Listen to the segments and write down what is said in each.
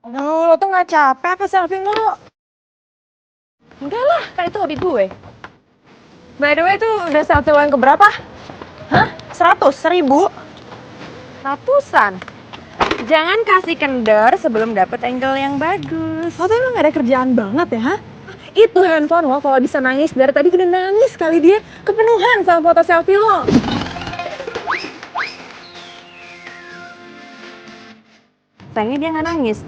Aduh, lo tuh gak capek apa selfie mulu? Enggak lah, kan itu hobi gue. By the way, itu udah selfie lo yang keberapa? Hah? 100? 1000? Ratusan. Jangan kasih kendor sebelum dapet angle yang bagus. Lo tuh emang gak ada kerjaan banget ya, ha? Itu handphone lo kalau bisa nangis, dari tadi udah nangis kali dia. Kepenuhan sama foto selfie lo. Sayangnya dia nggak nangis.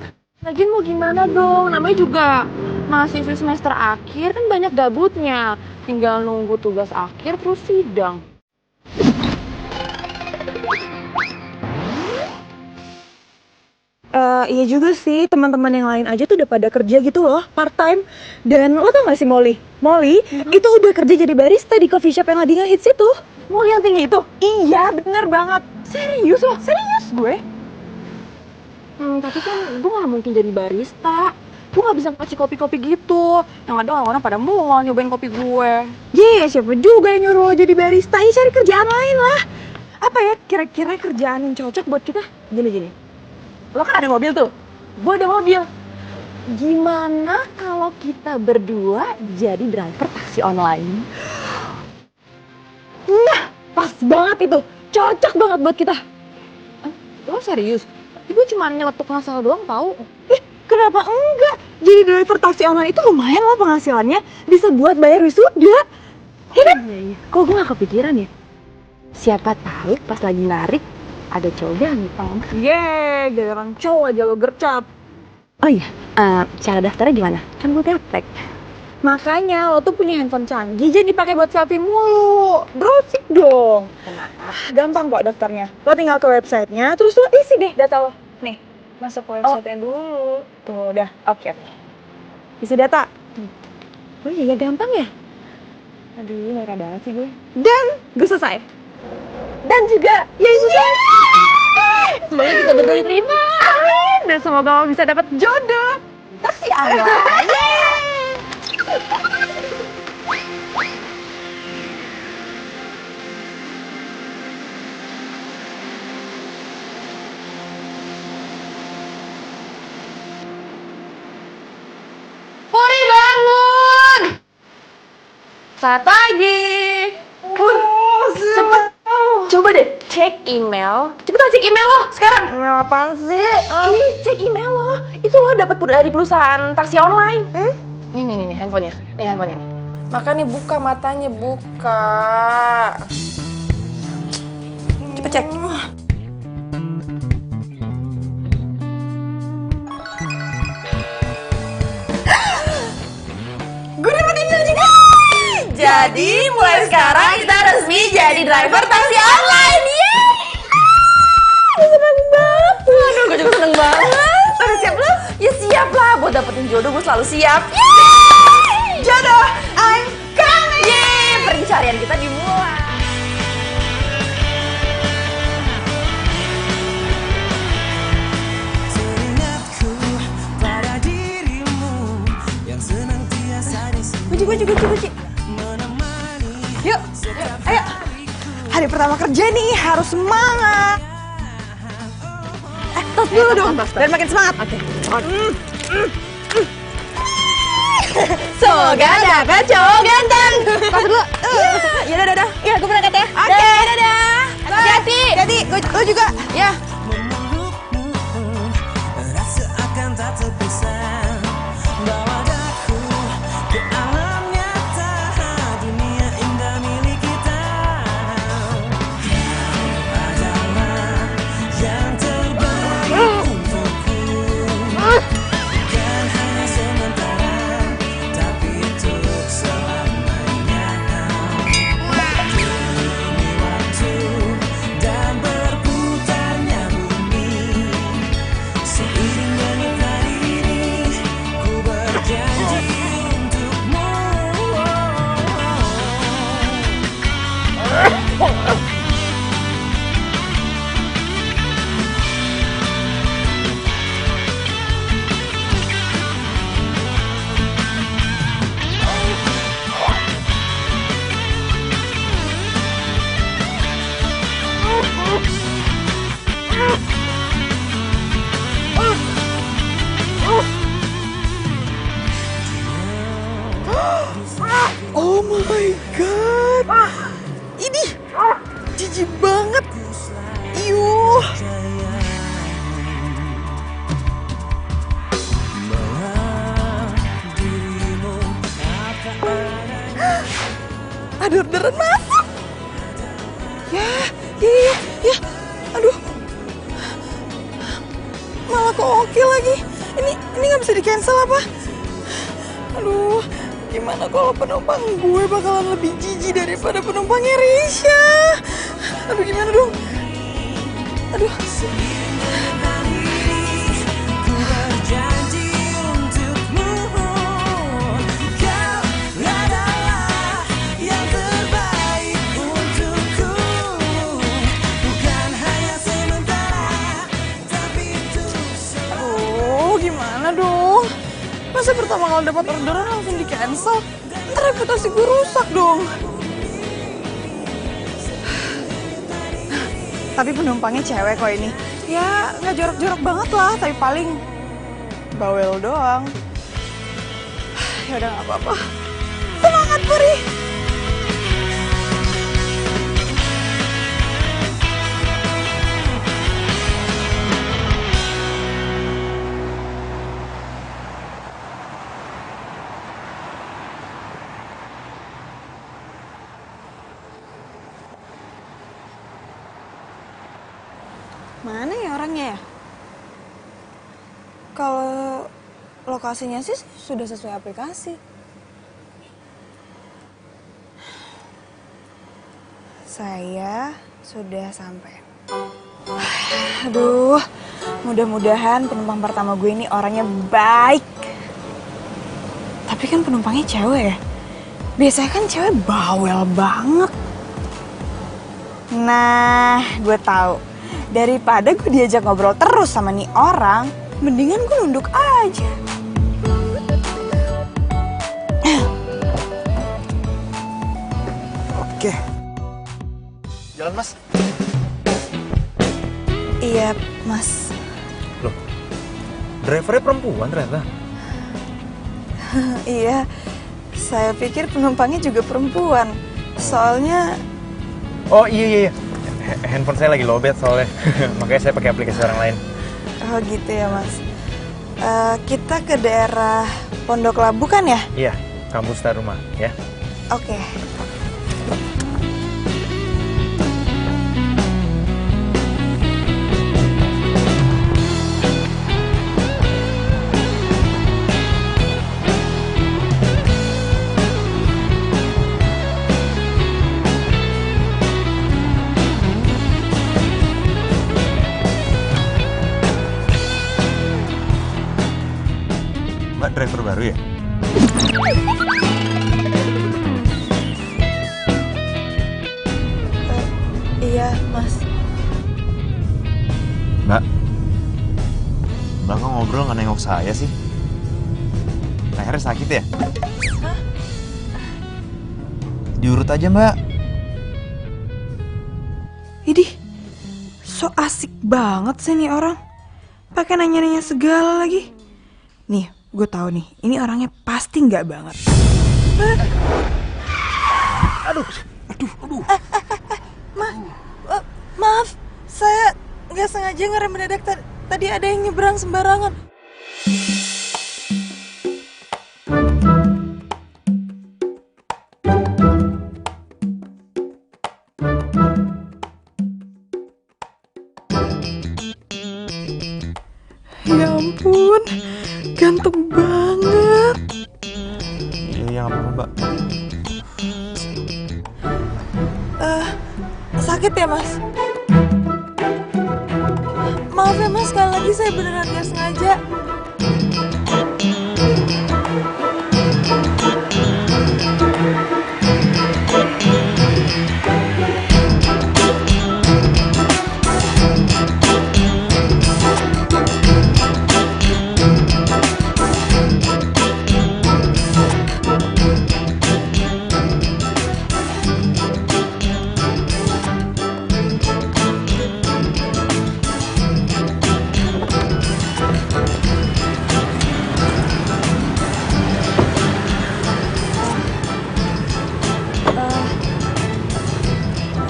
Lagian mau gimana dong? Namanya juga mahasiswa semester akhir kan banyak gabutnya. Tinggal nunggu tugas akhir terus sidang. Iya juga sih, teman-teman yang lain aja tuh udah pada kerja gitu loh, part time. Dan lo tau gak sih Molly? Molly itu udah kerja jadi barista di coffee shop yang lagi ngehits itu. Mau yang tinggi itu? Iya, bener banget. Serius loh, serius gue. Tapi kan gue gak mungkin jadi barista. Gue gak bisa kasih kopi-kopi gitu. Yang ada orang-orang pada mual nyobain kopi gue. Siapa juga yang nyuruh lo jadi barista? Ya cari kerjaan lain lah. Apa ya kira-kira kerjaan yang cocok buat kita? Gini. Lo kan ada mobil tuh, gue ada mobil. Gimana kalau kita berdua jadi driver taksi online? Nah, pas banget itu. Cocok banget buat kita. Lo serius? Gue cuma nyeletuk ngasal doang tau. Kenapa enggak? Jadi driver taksi online itu lumayan lah penghasilannya. Bisa buat bayar wisuda. Ya kan? Iya. Kok gue gak kepikiran ya? Siapa tahu pas lagi narik ada cowok ganteng. Giliran cowok aja lo gercep. Oh iya, cara daftarnya gimana? Kan gue gaptek. Makanya lo tuh punya handphone canggih, jadi dipakai buat selfie mulu. Browsing dong. Gampang kok daftarnya. Lo tinggal ke websitenya, terus lo isi deh data lo. Nih, masuk ke website dulu. Tuh, udah. Oke. Isi data. Oh iya gampang ya? Aduh, gak ada sih gue. Dan gue selesai. Dan juga, ya itu kan. Semoga kita berdua diterima. Amin. Dan semoga lo bisa dapat jodoh. Taksi online. Puri bangun! Selamat pagi. Cepet. Coba deh cek email. Cepetan cek email lo sekarang. Email apaan sih? Ini cek email lo. Itu lo dapet dari perusahaan taksi online. Nih handphonenya. Nih handphonenya. Makanya buka matanya, buka. Cepet cek. Gue dapet email juga. Jadi mulai sekarang kita resmi jadi driver taksi online. Seneng banget. Aduh, gue juga seneng banget. Udah siap lo? Ya siap lah, buat dapetin jodoh gue selalu siap. Jodoh, I'm coming. Yeay, pencarian kita dimulai. Teringatku pada dirimu yang senantiasa di sini Guci. menemani. Yuk, ayo. Hari pertama kerja nih, harus semangat. Tas dulu dong, biar makin semangat. Oke. Semoga dapat cowok ganteng. Tas dulu. Ya udah. Ya, gue berangkat ya. Oke, dadah. Hati-hati. Hati, lo juga. Ya. Memelukmu rasa akan tak terpisah. Bawa daku ke alam nyata, dunia indah milik kita. Kau adalah yang terbaik untukku. Bukan hanya sementara, tapi untuk selamanya. Demi waktu dan berputarnya orderan masuk. Ya. Aduh. Malah kok oke lagi. Ini nggak bisa di cancel apa? Aduh, gimana kalau penumpang gue bakalan lebih jijik daripada penumpangnya Risha? Aduh, gimana dong? Aduh. Ku berjanji untukmu, kau adalah yang terbaik untukku. Bukan hanya sementara, tapi untuk Aduh, gimana dong? Masa pertama kali dapat orderan langsung di cancel? Ntar reputasi gue rusak dong. Tapi penumpangnya cewek kok ini. Ya nggak jorok-jorok banget lah, tapi paling bawel doang. Ya udah nggak apa-apa. Semangat Puri. Mana ya orangnya ya? Kalau lokasinya sih sudah sesuai aplikasi. Saya sudah sampai. Aduh, mudah-mudahan penumpang pertama gue ini orangnya baik. Tapi kan penumpangnya cewek ya? Biasanya kan cewek bawel banget. Nah, gue tahu. Daripada gue diajak ngobrol terus sama nih orang, mendingan gue nunduk aja. Oke. Jalan, Mas. Iya, Mas. Loh, drivernya perempuan ternyata. Iya, saya pikir penumpangnya juga perempuan. Soalnya... Oh iya. Handphone saya lagi lowbat soalnya. Makanya saya pakai aplikasi orang lain. Oh gitu ya, Mas. Kita ke daerah Pondok Labu kan ya? Iya, kampus Taruma ya. Oke. Mbak driver baru ya? Iya, Mas. Mbak kok ngobrol nggak nengok saya sih? Lehernya sakit ya? Hah? Diurut aja, Mbak. Idih, so asik banget sih nih orang. Pakai nanya-nanya segala lagi. Nih, gue tahu nih, ini orangnya pasti nggak banget. Aduh. Maaf, saya nggak sengaja ngerem mendadak. Tadi ada yang nyebrang sembarangan. Ya ampun, ganteng banget. Iya, nggak apa-apa, Mbak. Sakit ya, Mas? Maaf ya, Mas, sekali lagi saya beneran gak sengaja.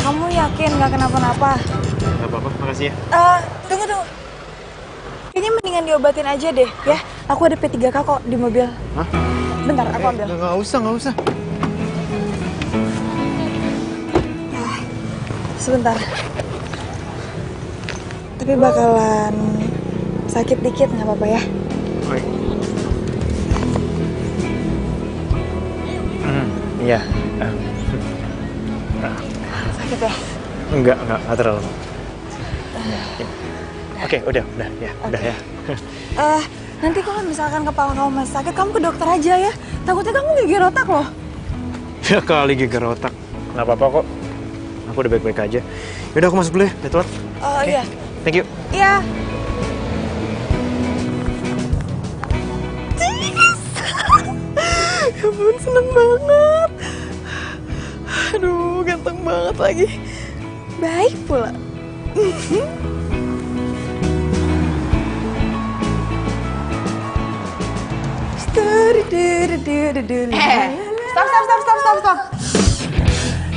Kamu yakin gak kenapa-napa? Nggak apa-apa, makasih ya. Tunggu. Kayaknya mendingan diobatin aja deh, ya. Aku ada P3K kok di mobil. Hah? Bentar, aku ambil. Nggak usah. sebentar. Tapi bakalan sakit dikit, nggak apa-apa ya? Iya. Sakit ya? Enggak terlalu. Oke, udah ya. Nanti kalau misalkan kepala kamu masih sakit, kamu ke dokter aja ya. Takutnya kamu geger otak loh. Ya kali geger otak. Nggak apa-apa kok. Aku udah baik-baik aja. Yaudah aku masuk dulu ya, udah telat. Oh iya. Thank you. Iya. Ya ampun, seneng banget. Aduh, ganteng banget lagi. Baik pula. Stop.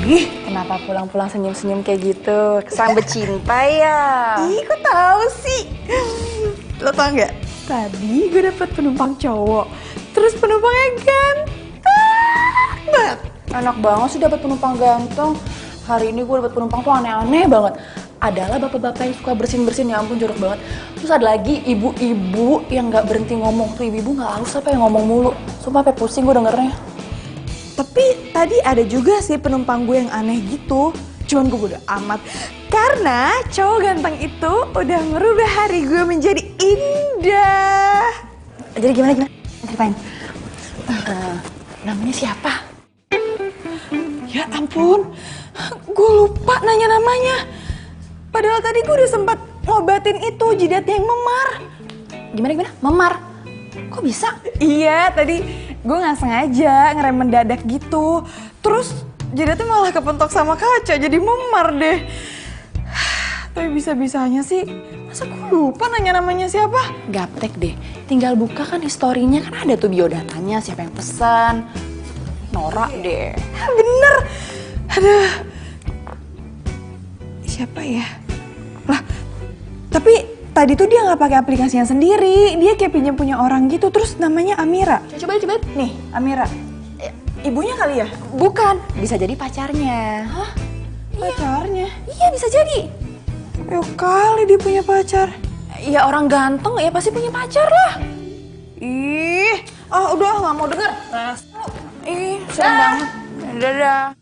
Ih, kenapa pulang-pulang senyum-senyum kayak gitu? Kesambet cinta ya? Ih, kok tahu sih? Lo tau nggak? Tadi gue dapet penumpang cowok, terus penumpangnya ganteng banget. Enak banget sih dapet penumpang ganteng. Hari ini gue dapet penumpang tuh aneh-aneh banget. Adalah bapak-bapak yang suka bersin-bersin, ya ampun jorok banget. Terus ada lagi ibu-ibu yang nggak berhenti ngomong. Tuh ibu-ibu nggak halus apa yang ngomong mulu. Sumpah sampai pusing gue dengernya. Tapi tadi ada juga sih penumpang gue yang aneh gitu. Cuman gue bodo amat. Karena cowok ganteng itu udah merubah hari gue menjadi indah. Jadi gimana? Ceritain. Namanya siapa? Ya ampun, gue lupa nanya namanya. Padahal tadi gue udah sempat ngobatin itu jidatnya yang memar. Gimana? Memar? Kok bisa? Iya, tadi gue nggak sengaja ngerem mendadak gitu. Terus jidatnya malah kepentok sama kaca, jadi memar deh. Tapi bisa-bisanya sih, masa gue lupa nanya namanya siapa? Gaptek deh, tinggal buka kan historinya, kan ada tuh biodatanya, siapa yang pesan. Norak deh. Bener. Aduh. Siapa ya? Lah, tapi tadi tuh dia nggak pakai aplikasinya sendiri. Dia kayak pinjam punya orang gitu. Terus namanya Amira. Coba. Nih, Amira. Ibunya kali ya? Bukan. Bisa jadi pacarnya. Hah? Pacarnya? Iya, bisa jadi. Ayo kali dia punya pacar. Ya orang ganteng ya pasti punya pacar lah. Ih, udah nggak mau denger. Ih, serem banget. Dadah.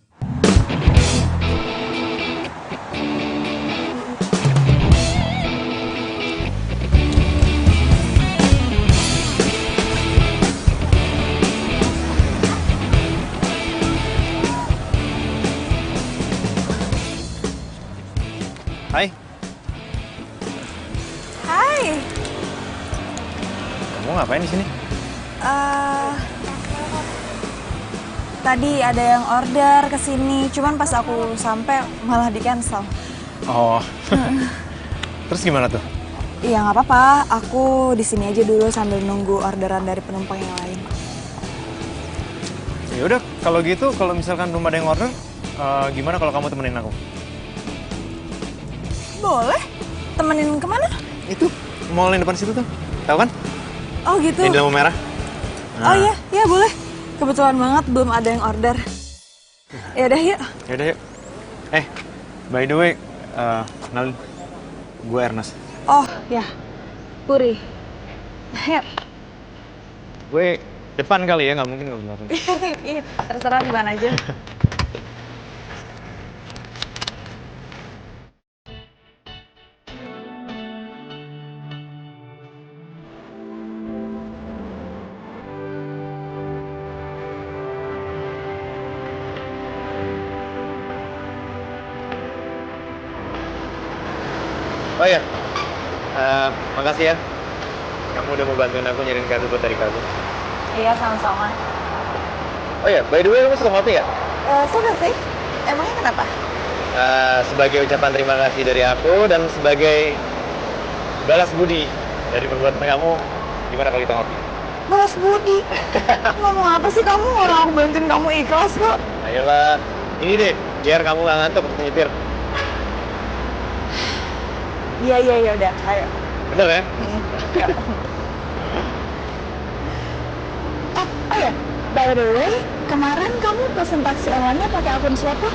Hai. Hai. Kamu ngapain di sini? Tadi ada yang order ke sini, cuman pas aku sampai malah di cancel. Oh. Terus gimana tuh? Iya nggak apa-apa, aku di sini aja dulu sambil nunggu orderan dari penumpang yang lain. Ya udah, kalau gitu, kalau misalkan belum ada yang order, gimana kalau kamu temenin aku? Boleh. Temenin kemana? Itu mall yang depan situ tuh, tahu kan? Oh gitu. Yang di lampu merah. Oh iya boleh. Kebetulan banget belum ada yang order. Ya udah yuk. Yaudah yuk. By the way, kenalin, gue Ernest. Oh ya, Puri. Ayo. Gue depan kali ya, nggak mungkin gue belakang. Iya, terserah di mana aja. Oh iya, makasih ya. Kamu udah mau bantuin aku nyariin kado buat dari kamu. Iya, sama-sama. Oh iya, by the way, kamu suka ngopi ya? Suka sih. Emangnya kenapa? Sebagai ucapan terima kasih dari aku dan sebagai balas budi dari perbuatan kamu, gimana kalau kita ngopi? Balas budi. Ngomong apa sih kamu? Orang aku bantuin kamu ikhlas kok. Ayolah, ini deh, biar kamu nggak ngantuk untuk nyetir. Iya, udah. Ayo. Bener ya? Oh ya, by the way, kemarin kamu pesen taksi online-nya pakai akun siapa?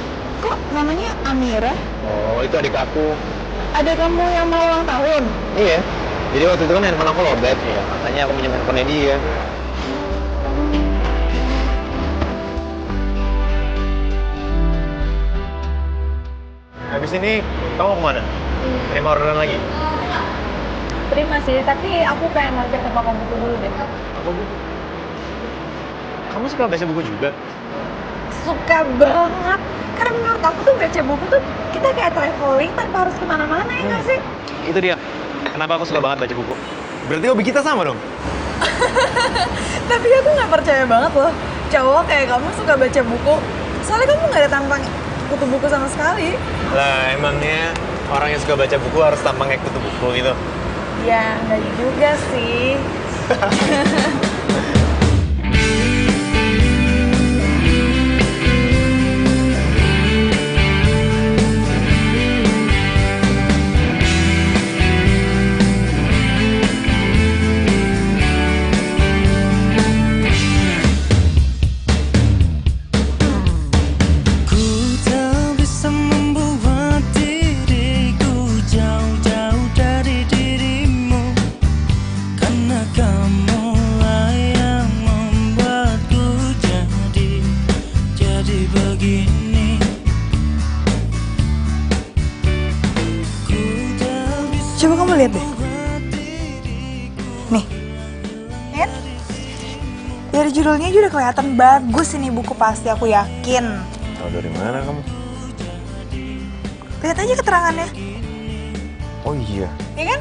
Kok namanya Amira? Oh, itu adik aku. Ada kamu yang mau ulang tahun? Iya. Jadi waktu itu kan handphone aku lowbat ya, makanya aku pinjam handphonenya dia. Habis ini kamu mau kemana? Terima orderan lagi? Terima sih, tapi aku pengen mampir ke toko buku dulu deh. Aku buku. Kamu suka baca buku juga? Suka banget. Karena menurut aku tuh baca buku tuh kita kayak traveling tanpa harus kemana-mana ya nggak sih? Itu dia. Kenapa aku suka banget baca buku? Berarti hobi kita sama dong? Tapi aku nggak percaya banget loh. Cowok kayak kamu suka baca buku. Soalnya kamu nggak ada tampang kutu buku sama sekali. Lah, emangnya orang yang suka baca buku harus tampang kayak kutu buku gitu? Ya, nggak juga sih. Ku tak bisa membuat diriku jauh-jauh dari dirimu, karena kamulah yang membuatku jadi begini. Ku tak bisa Coba kamu lihat deh. Nih. Kan? Dari judulnya aja udah kelihatan bagus ini buku pasti, aku yakin. Tahu dari mana kamu? Lihat aja keterangannya. Oh iya. Iya kan?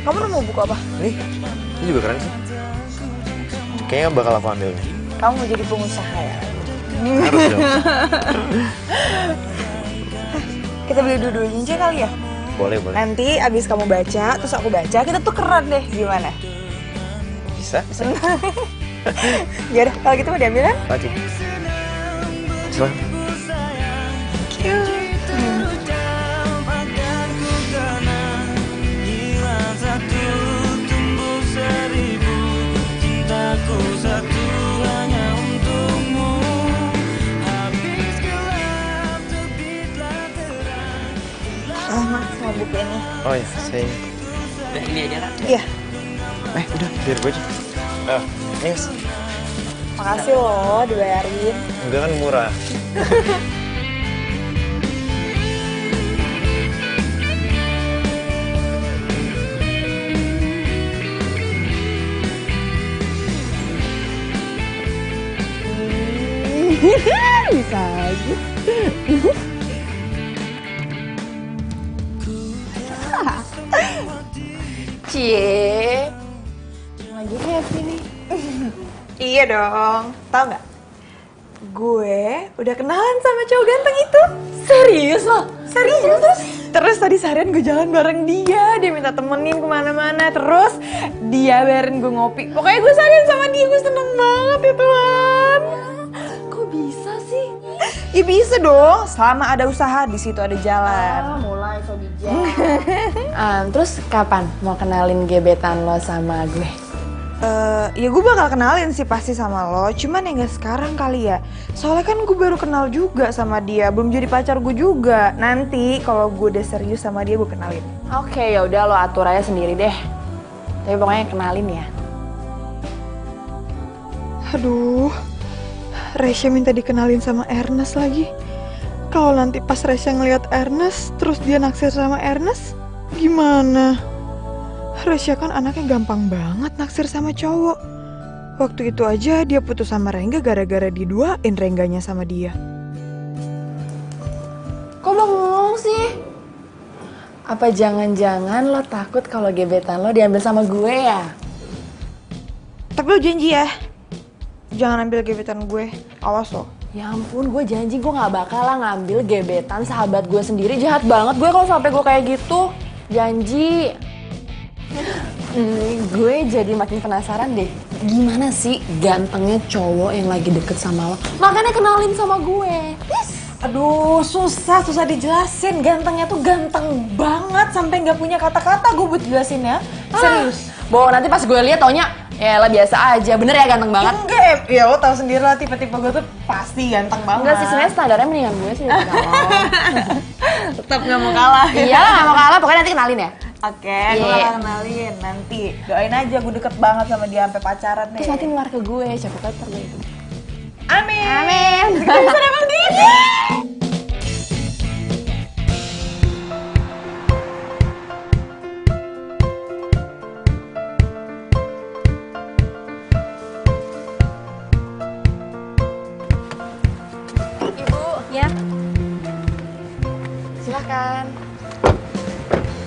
Kamu nemu buku apa? Nih, ini juga keren sih. Kayaknya bakal aku ambil nih. Kamu mau jadi pengusaha ya? Harus dong. Kita beli dua-duanya aja kali ya? Boleh, boleh. Nanti abis kamu baca, terus aku baca, kita tukeran deh. Gimana? Bisa, bisa. Yaudah, kalau gitu mau diambil kan? Oke. Silakan. hilang satu, tumbuh seribu. Cintaku satu hanya untukmu. Habis gelap, terbitlah terang. Mas, mau buku ini. Oh iya, saya. Ini aja kan? Iya, Udah, biar gue aja. Ini Mas. makasih loh dibayarin. Udah kan murah. Bisa aja. Cie, lagi happy nih. Iya dong, tau nggak? Gue udah kenalan sama cowok ganteng itu. Serius loh? Serius? Terus tadi seharian gue jalan bareng dia minta temenin kemana-mana. Terus dia bayarin gue ngopi. Pokoknya gue seharian sama dia, gue seneng banget ya Tuhan. Kok bisa sih? Ya bisa dong, selama ada usaha di situ ada jalan. Mulai so bijak. Terus kapan mau kenalin gebetan lo sama gue? Ya gue bakal kenalin sih pasti sama lo, cuman ya nggak sekarang kali ya. Soalnya kan gue baru kenal juga sama dia, belum jadi pacar gue juga. Nanti kalau gue udah serius sama dia gue kenalin. Oke, ya udah lo atur aja sendiri deh. Tapi pokoknya kenalin ya. Aduh, Resya minta dikenalin sama Ernest lagi. Kalau nanti pas Resya ngeliat Ernest, terus dia naksir sama Ernest, gimana? Resya kan anaknya gampang banget naksir sama cowok. Waktu itu aja dia putus sama Rengga gara-gara diduain Rengganya sama dia. Kok bengong sih? Apa jangan-jangan lo takut kalau gebetan lo diambil sama gue ya? Tapi lo janji ya, jangan ambil gebetan gue, awas lo. Ya ampun, gue janji gue gak bakal lah ngambil gebetan sahabat gue sendiri. Jahat banget gue kalau sampai gue kayak gitu. Janji. Gue jadi makin penasaran deh. Gimana sih gantengnya cowok yang lagi deket sama lo? Makanya kenalin sama gue. Aduh, susah dijelasin. Gantengnya tuh ganteng banget sampai nggak punya kata-kata gue buat jelasin ya. Serius. Bohong, nanti pas gue lihat taunya Ya lah biasa aja, bener ya ganteng banget? Enggak, ya lo tau sendiri lah tipe-tipe gue tuh pasti ganteng banget. Enggak sih, sebenarnya standarnya mendingan gue sih daripada lo. Tetap gak mau kalah. Iya, gak mau kalah, pokoknya nanti kenalin ya. Oke, gue bakal kenalin nanti. Doain aja gue deket banget sama dia sampai pacaran deh. Terus nanti ngelar ke gue, siapa tahu ntar gue ikut. Amin. Amin. Kita bisa dapat gini. Ibu, ya. Silakan.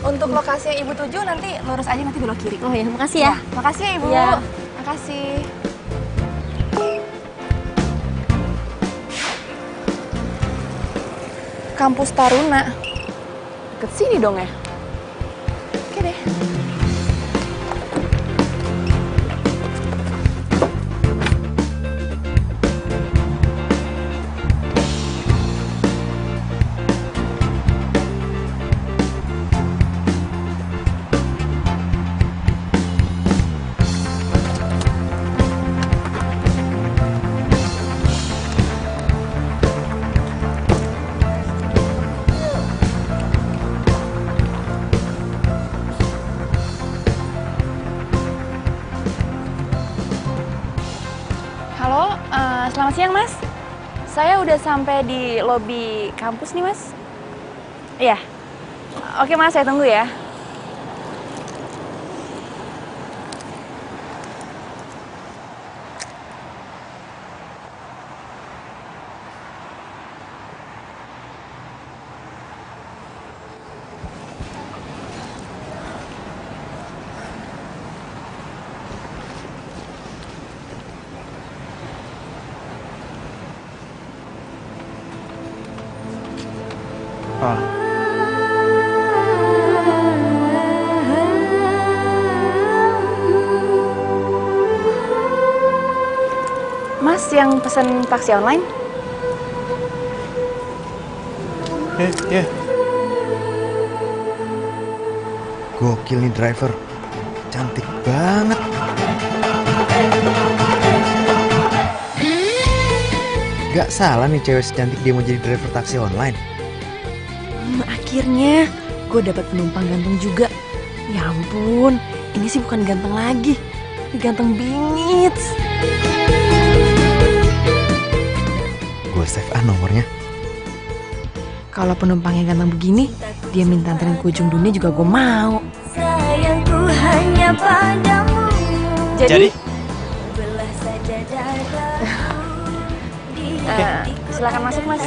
Untuk lokasi yang Ibu tuju nanti lurus aja nanti belok kiri. Oh ya, makasih ya. Makasih ya Ibu. Iya. Makasih. Kampus Taruna. Deket sini dong ya. Oke deh. Halo, selamat siang Mas. Saya udah sampai di lobi kampus nih Mas. Iya. Oke Mas, saya tunggu ya. Mas yang pesen taksi online? Iya. Gokil nih driver. Cantik banget. Gak salah nih cewek secantik dia mau jadi driver taksi online. Akhirnya gue dapat penumpang ganteng juga. Ya ampun, ini sih bukan ganteng lagi, ini ganteng bingit. Gue save nomornya. Kalau penumpangnya ganteng begini, dia minta anterin ke ujung dunia juga gue mau. Sayangku hanya padamu. Jadi? Belah saja dadaku. Silakan masuk Mas.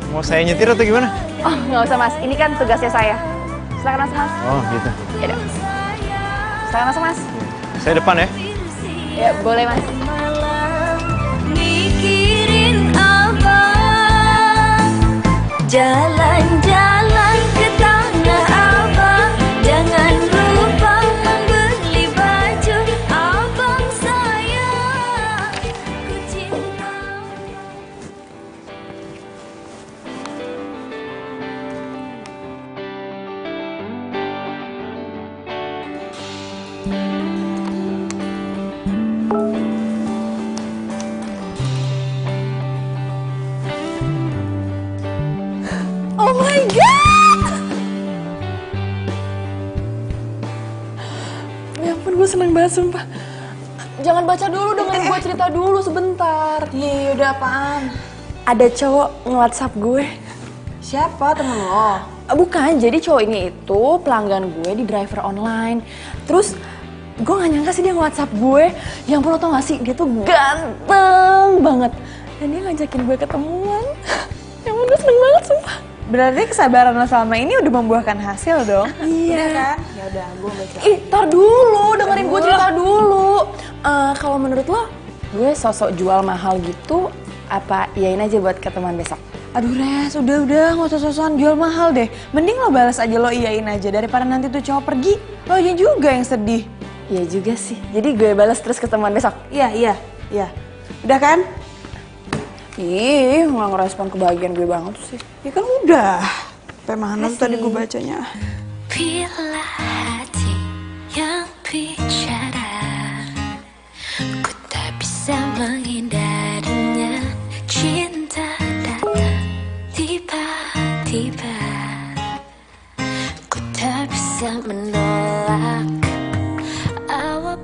Mau saya nyetir atau gimana? Oh nggak usah Mas, ini kan tugasnya saya. Silakan masuk Mas. Oh gitu. Ya udah. Silakan masuk Mas. Saya depan ya. Ya boleh Mas. Malam mikirin apa? Jalan-jalan ke Tanah Abang. Jangan lupa beli baju abang sayang. Ku cinta. Oh my god! Ya ampun, gue seneng banget sumpah. Jangan baca dulu, dengerin gue cerita dulu sebentar. Iya, udah apaan? Ada cowok nge-WhatsApp gue. Siapa temen lo? Bukan, jadi cowok ini itu pelanggan gue di driver online. Terus gue gak nyangka sih dia nge-WhatsApp gue. Yang perlu tau gak sih, dia tuh ganteng banget. Dan dia ngajakin gue ketemuan. Ya ampun, gue seneng banget sumpah. Berarti kesabaran lo selama ini udah membuahkan hasil dong? Iya. Udah kan? Ya udah, gue baca. Ih, tar dulu, dengerin gue cerita dulu. Kalau menurut lo, gue sosok jual mahal gitu, apa iyain aja buat ketemuan besok? Aduh Res, udah gak usah sosokan jual mahal deh. Mending lo balas aja, lo iyain aja daripada nanti tuh cowok pergi. Lo aja juga yang sedih. Iya juga sih, jadi gue balas terus ketemuan besok. Iya. Udah kan? Ih, nggak ngerespon kebahagiaan gue banget sih. Ya kan udah. Sampai mana tuh tadi gue bacanya. Bila hati yang picu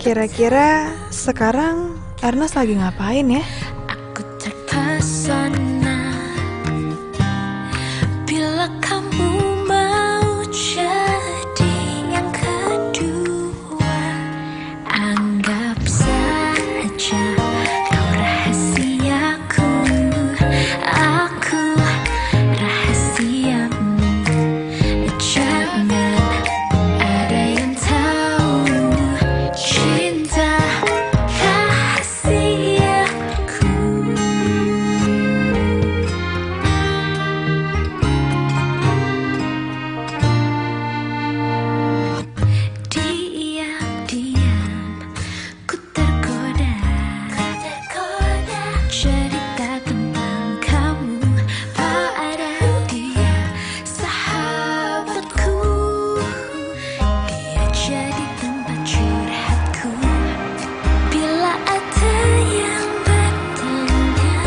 Kira-kira sekarang Ernest lagi ngapain ya? Aku terpesona bila kamu mau jadi yang kedua. Anggap saja kau rahasiaku, aku rahasiamu. Jangan ada yang tahu cinta rahasiaku. Diam-diam ku tergoda cerita tentang kamu pada dia, sahabatku. Dia jadi tempat curhatku bila ada yang bertanya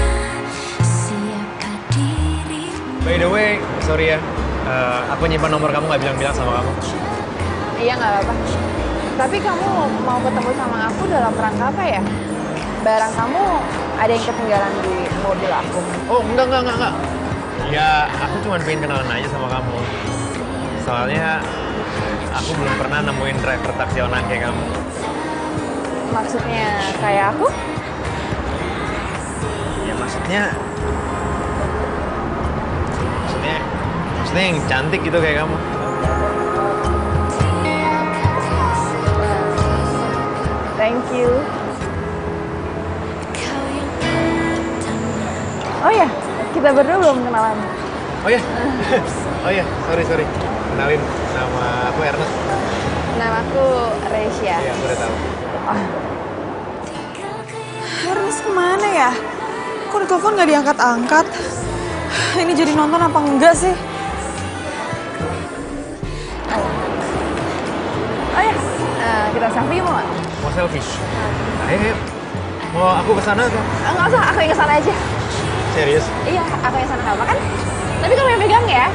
siapa dirimu. By the way, sorry ya. Aku nyimpan nomor kamu nggak bilang-bilang sama kamu. Iya nggak apa-apa. Tapi kamu mau ketemu sama aku dalam rangka apa ya? Barang kamu ada yang ketinggalan di mobil aku. Oh, enggak. Ya, aku cuma pengen kenalan aja sama kamu. Soalnya aku belum pernah nemuin driver taksi online kayak kamu. Maksudnya kayak aku? Ya maksudnya yang cantik gitu kayak kamu. Thank you. Oh ya, kita berdua belum kenalan. Oh ya, sorry. Kenalin, nama aku Ernest. Nama aku Reisha. Iya, aku udah tahu. Ernest kemana ya? Kok ditelepon nggak diangkat-angkat? Ini jadi nonton apa enggak sih? Oh ya, kita selfie mau nggak? Mau selfie? Ayo. Mau aku kesana tuh? Nggak usah, aku yang kesana aja. Serius? Iya, aku yang sana nggak apa kan? Tapi kamu yang pegang ya.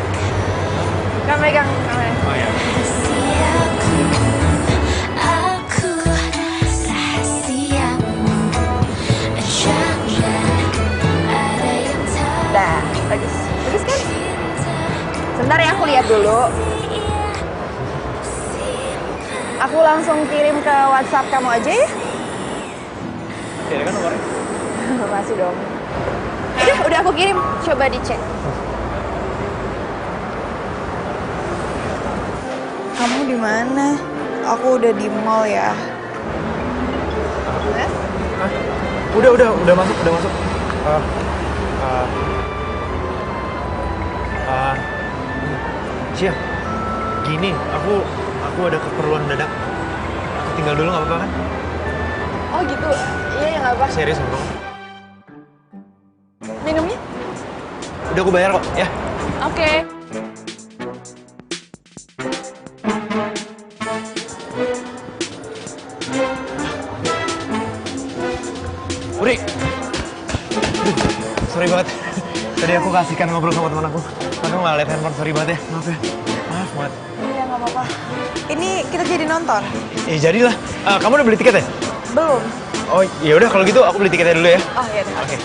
Kamu pegang kameranya. Oh ya. Aku rahasiamu. Jangan ada yang tahu Dah, bagus. Bagus kan? Sebentar ya, aku lihat dulu. Aku langsung kirim ke WhatsApp kamu aja ya. Masih ada kan nomornya? Masih dong. Udah aku kirim. Coba dicek. Kamu di mana? Aku udah di mall ya. Hah? Udah masuk. Cia, gini, aku ada keperluan mendadak. Aku tinggal dulu nggak apa-apa kan? Oh gitu. Iya ya nggak apa. Serius bang? Minumnya? Udah aku bayar kok, ya. Oke. Uri, sorry banget. Tadi aku kasihkan ngobrol sama teman aku. Aku nggak lihat handphone, sorry banget ya. Maaf ya. Maaf banget. Iya nggak apa-apa. Ini kita jadi nonton? Jadilah. Kamu udah beli tiket ya? Belum. Oh, ya udah kalau gitu aku beli tiketnya dulu ya. Oh iya deh. Oke.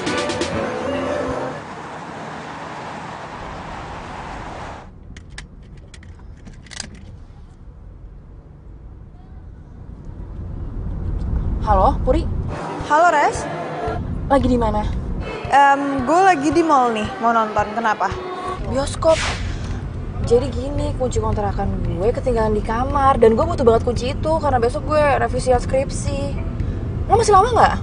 Halo, Puri. Halo Res, Lagi di mana? gue lagi di mall nih, mau nonton. Kenapa? Bioskop. Jadi gini, kunci kontrakan gue ketinggalan di kamar dan gue butuh banget kunci itu karena besok gue revisian skripsi. Lo masih lama nggak?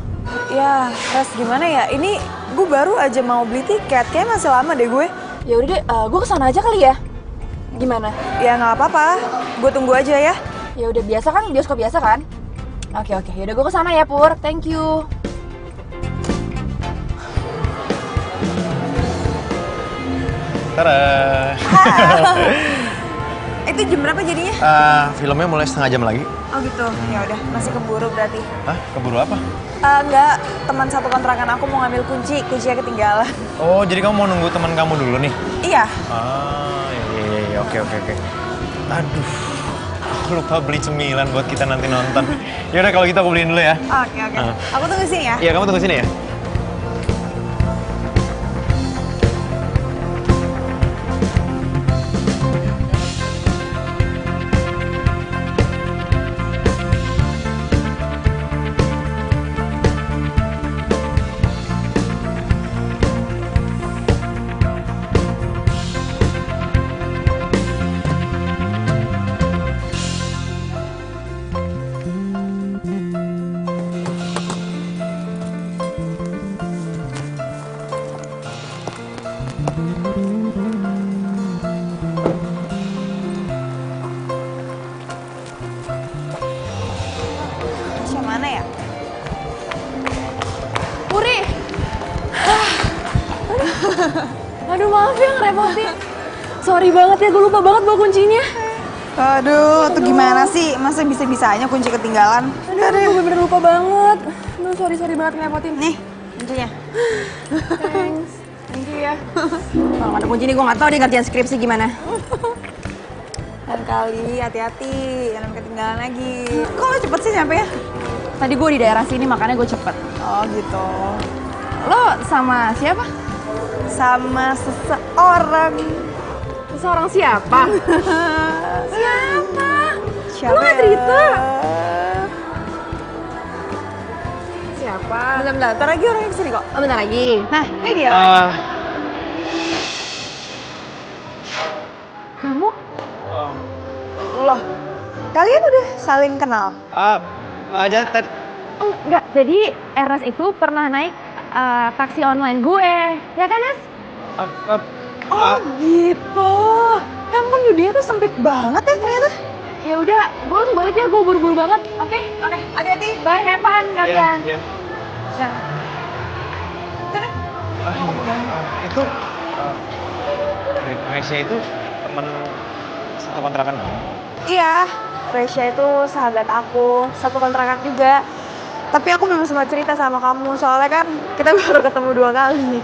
Ya, Res gimana ya? Ini gue baru aja mau beli tiket, kayaknya masih lama deh gue. Ya udah deh, gue kesana aja kali ya. Gimana? Ya nggak apa-apa, gue tunggu aja ya. Ya udah biasa kan, bioskop biasa kan? Oke, yaudah gue kesana ya Pur, thank you. Tada. Itu jam berapa jadinya? Filmnya mulai setengah jam lagi. Oh gitu, ya udah masih keburu berarti. Hah? Keburu apa? Enggak, teman satu kontrakan aku mau ngambil kuncinya ketinggalan. Oh, jadi kamu mau nunggu teman kamu dulu nih? Iya. Iya, oke. Aduh, aku aku lupa beli cemilan buat kita nanti nonton. Yaudah kalau gitu aku beliin dulu ya. Oke. Aku tunggu sini ya. Iya, kamu tunggu sini ya. Yang mana ya? Puri! Aduh maaf ya ngerepotin. Sorry banget ya, gue lupa banget bawa kuncinya. Aduh, tuh gimana sih? Masa bisa-bisanya kunci ketinggalan? Aduh, gue bener-bener lupa banget. Aduh, sorry banget ngerepotin. Nih, kuncinya. Thanks. Thank you ya. Kalau nggak ada kunci nih, gue nggak tahu dia ngerjain skripsi gimana. Dan kali, hati-hati, jangan ketinggalan lagi. Kok lo cepet sih nyampe ya? Tadi gue di daerah sini makanya gue cepet. Oh gitu. Lo sama siapa? Sama seseorang. Seseorang siapa? Siapa? Siapa? Lo nggak cerita? ya? Siapa? Bentar, ntar lagi orangnya kesini kok. Oh, bentar lagi. Nah, ini dia. Kamu? Loh, kalian udah saling kenal? Aja tadi. Enggak, jadi Ernest itu pernah naik taksi online gue. Ya kan, Nes? Oh gitu. Ya ampun, dia tuh sempit banget ya ternyata. Ya udah, gue langsung balik ya, gue buru-buru banget. Oke? Hati-hati. Bye, have fun kalian. Iya. Ya. Itu Resya itu teman satu kontrakan kamu? Iya, Resya itu sahabat aku, satu kontrakan juga. Tapi aku memang sempat cerita sama kamu, soalnya kan kita baru ketemu 2 kali.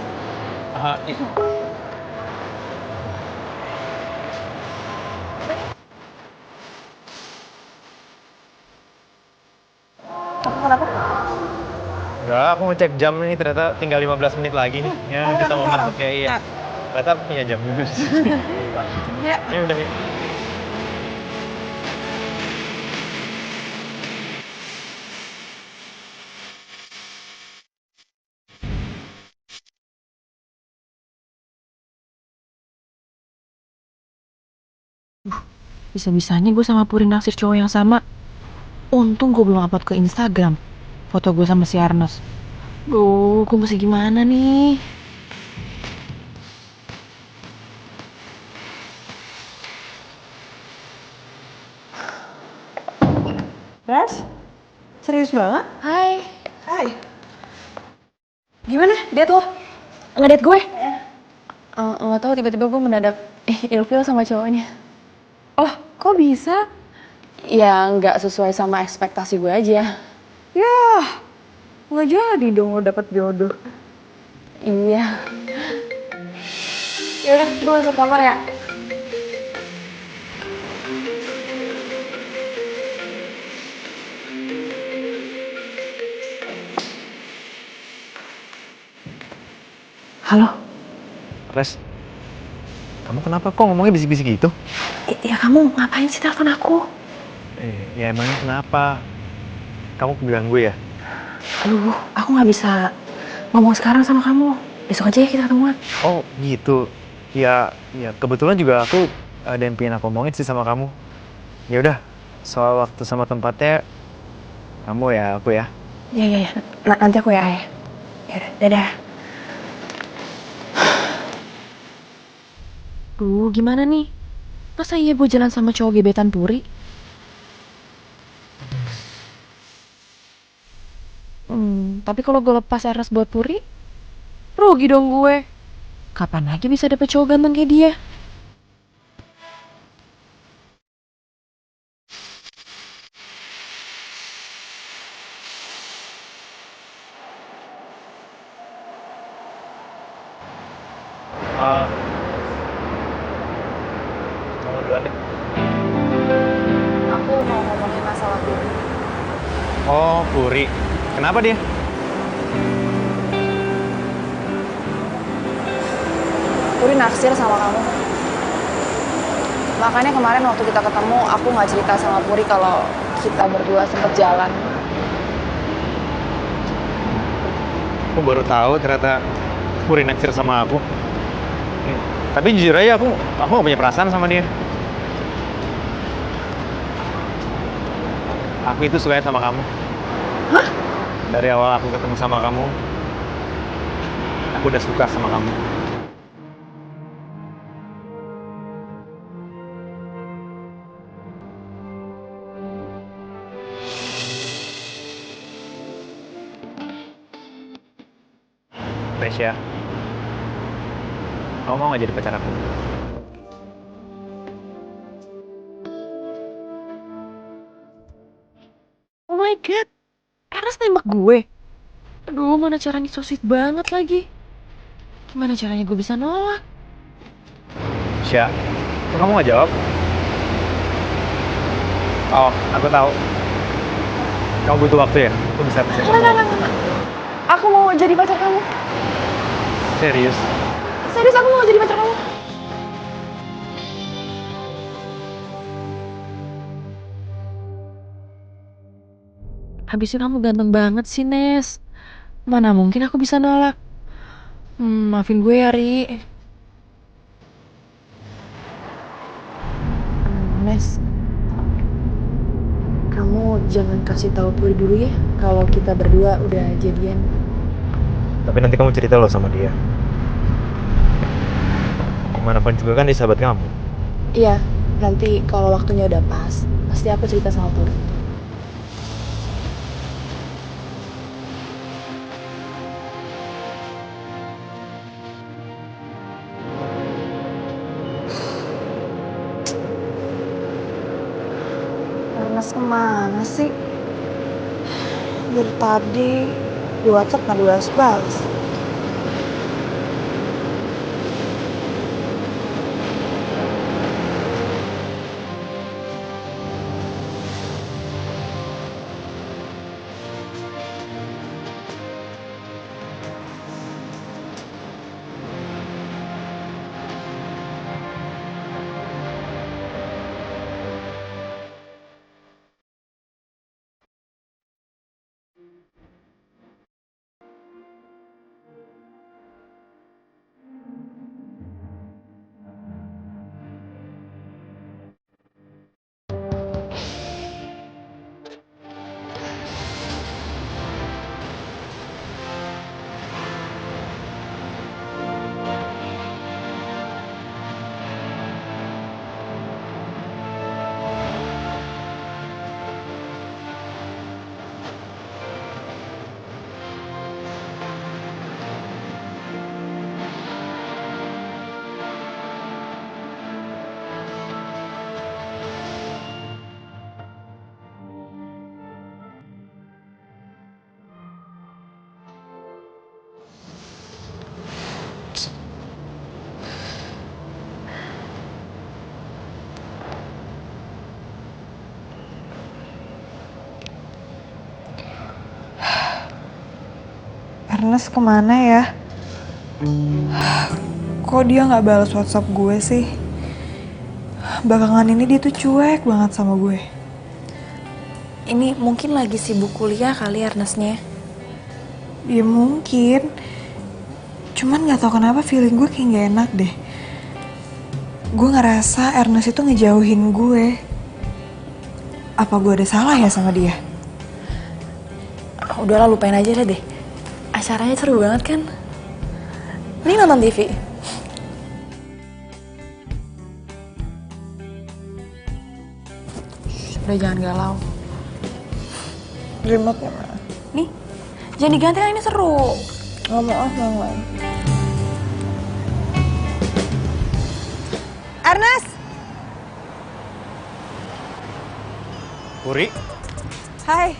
Kamu kenapa? Enggak, aku ngecek jam nih, ternyata tinggal 15 menit lagi nih. Ya, kita mau masuk ya, iya. Ternyata punya jam juga sih. Ya. Ya udah ya. Bisa-bisanya gue sama Puri naksir cowok yang sama. Untung gue belum upload ke Instagram foto gue sama si Arnes. Duh, gue mesti gimana nih? Res? Serius banget? Hai. Hai. Gimana? Date lo? Nge-date gue? Nggak tahu, tiba-tiba gue mendadak ilfeel sama cowoknya. Oh, kok bisa? Ya, nggak sesuai sama ekspektasi gue aja. Ya, nggak jadi dong lo dapet jodoh. Iya. Yaudah, gue masuk kamar ya. Halo? Res, kamu kenapa kok ngomongnya bisik-bisik gitu? Ya kamu ngapain sih telepon aku? Ya emangnya kenapa? Kamu ganggu ya? Aduh, aku nggak bisa ngomong sekarang sama kamu. Besok aja ya kita ketemuan. Oh gitu. Ya kebetulan juga aku ada yang pengen aku omongin sih sama kamu. Ya udah, soal waktu sama tempatnya kamu ya aku ya. Iya. Nanti aku ya, Ayah. Yaudah, dadah. Duh, gimana nih? Masa iya gue jalan sama cowok gebetan Puri? Tapi kalau gue lepas Ernest buat Puri, rugi dong gue. Kapan lagi bisa dapet cowok ganteng kayak dia? Kamu duluan deh. Aku Oh, Puri. Kenapa dia? Puri naksir sama kamu. Makanya kemarin waktu kita ketemu, aku nggak cerita sama Puri kalau kita berdua sempet jalan. Aku baru tahu ternyata Puri naksir sama aku. Tapi jujur aja aku gak punya perasaan sama dia. Aku itu suka sama kamu. Hah? Dari awal aku ketemu sama kamu, aku udah suka sama kamu. Resya, kamu mau gak jadi pacar aku? Oh my god, Ernest nembak gue. Aduh, mana caranya so sweet banget lagi. Gimana caranya gue bisa nolak? Sya, kok kamu gak jawab? Oh, aku tahu. Kamu butuh waktu ya? Aku bisa pesen kamu. Aku mau jadi pacar kamu. Serius? Serius, aku mau jadi pacar kamu. Habis itu kamu ganteng banget sih, Nes. Mana mungkin aku bisa nolak. Maafin gue ya, Ri. Nes, kamu jangan kasih tahu Puri dulu ya kalau kita berdua udah jadian. Tapi nanti kamu cerita loh sama dia. Gimana pun juga kan dia sahabat kamu. Iya, nanti kalau waktunya udah pas, pasti aku cerita sama Puri. Ernest kemana sih? Dari tadi di WhatsApp nggak balas-balas. Ernest kemana ya? Kok dia nggak balas WhatsApp gue sih? Belakangan ini dia tuh cuek banget sama gue. Ini mungkin lagi sibuk kuliah kali Ernestnya. Ya mungkin. Cuman nggak tahu kenapa feeling gue kayak nggak enak deh. Gue ngerasa Ernest itu ngejauhin gue. Apa gue ada salah ya sama dia? Udahlah, lupain aja deh. Acaranya seru banget kan? Ini nonton TV. Udah jangan galau. Remote-nya mana? Nih, jangan diganti kan ini seru. Nggak mau yang lain. Ernest! Puri? Hai.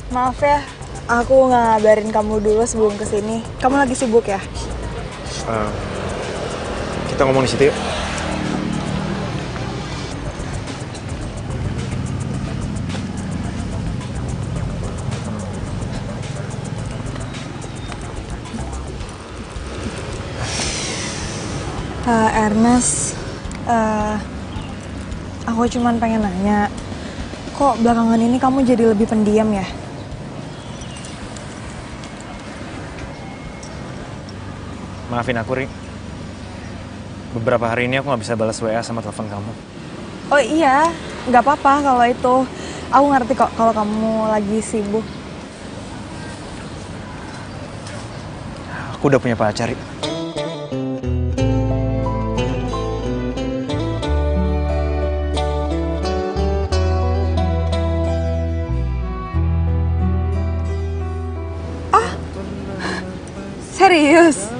Maaf ya, aku nggak ngabarin kamu dulu sebelum kesini. Kamu lagi sibuk ya? Kita ngomong di situ yuk. Ernest, aku cuman pengen nanya, kok belakangan ini kamu jadi lebih pendiam ya? Maafin aku, Ri. Beberapa hari ini aku nggak bisa balas WA sama telepon kamu. Oh iya, nggak apa-apa kalau itu. Aku ngerti kok kalau kamu lagi sibuk. Aku udah punya pacar, Ri. Serius?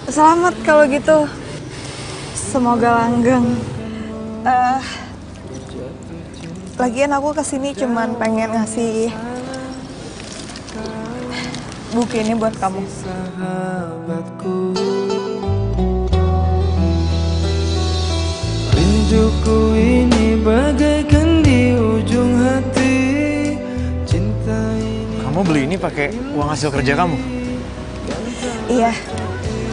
Selamat kalau gitu. Semoga langgeng. Lagian aku kesini cuman pengen ngasih buku ini buat kamu. Sahabatku, rinduku ini bagaikan di ujung hati. Cinta ini Kamu beli ini pakai uang hasil kerja kamu? Iya.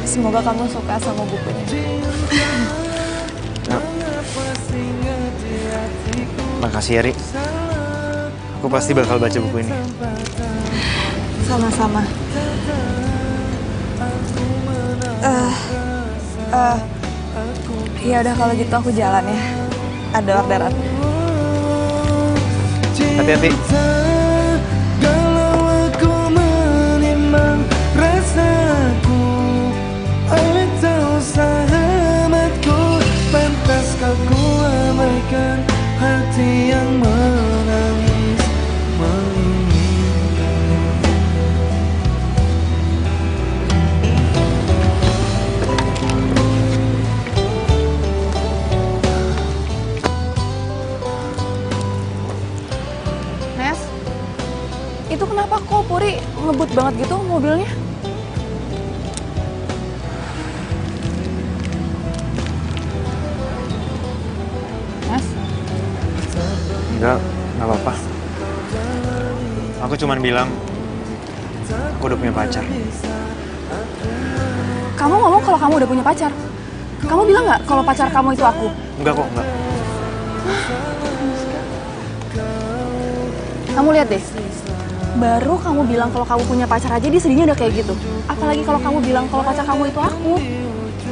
Semoga kamu suka sama bukunya. Makasih ya, Ri. Aku pasti bakal baca buku ini. Sama-sama. Ya udah kalau gitu aku jalan ya. Ada orderan. Hati-hati. kalau aku menimang rasaku, atau sahabatku, pantaskah ku abaikan hati yang menangis menginginkanmu. Nes, itu kenapa kok Puri ngebut banget gitu mobilnya? Nes, Nggak apa-apa. Aku cuman bilang, aku udah punya pacar. kamu ngomong kalau kamu udah punya pacar. Kamu bilang nggak kalau pacar kamu itu aku? Enggak kok, enggak. Kamu lihat deh, baru kamu bilang kalau kamu punya pacar aja dia sedihnya udah kayak gitu. Apalagi kalau kamu bilang kalau pacar kamu itu aku.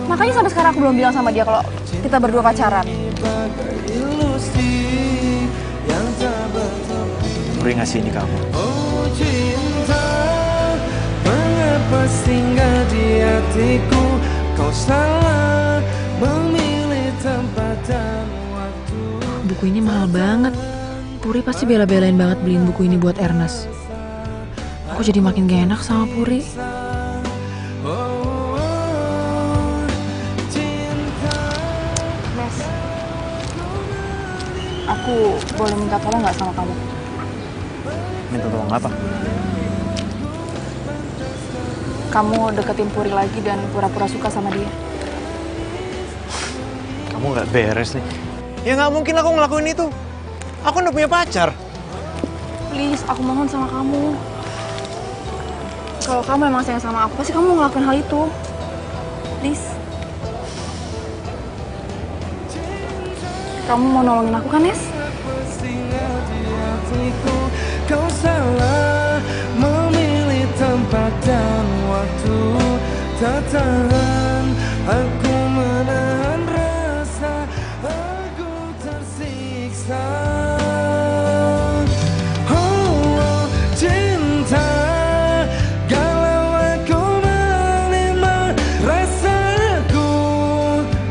Makanya sampai sekarang aku belum bilang sama dia kalau kita berdua pacaran. Ilusi yang tak bertemu. Puri ngasih ini ke aku. Oh cinta, mengapa singgah di hatiku? Kau salah memilih tempat dan waktu. Buku ini mahal banget. Puri pasti bela-belain banget beliin buku ini buat Ernest. Aku jadi makin gak enak sama Puri. Nes, aku boleh minta tolong nggak sama kamu? Minta tolong apa? Kamu deketin Puri lagi dan pura-pura suka sama dia. Kamu nggak beres nih. Ya nggak mungkin aku ngelakuin itu. Aku udah punya pacar. Please, aku mohon sama kamu. Kalau kamu emang sayang sama aku, pasti kamu ngelakuin hal itu. Please. Kamu mau nolongin aku kan, Nes? Singgah di hatiku, kau salah memilih tempat dan waktu. Tak tahan aku menahan rasa, aku tersiksa. Oh cinta, kalau aku menimang rasaku,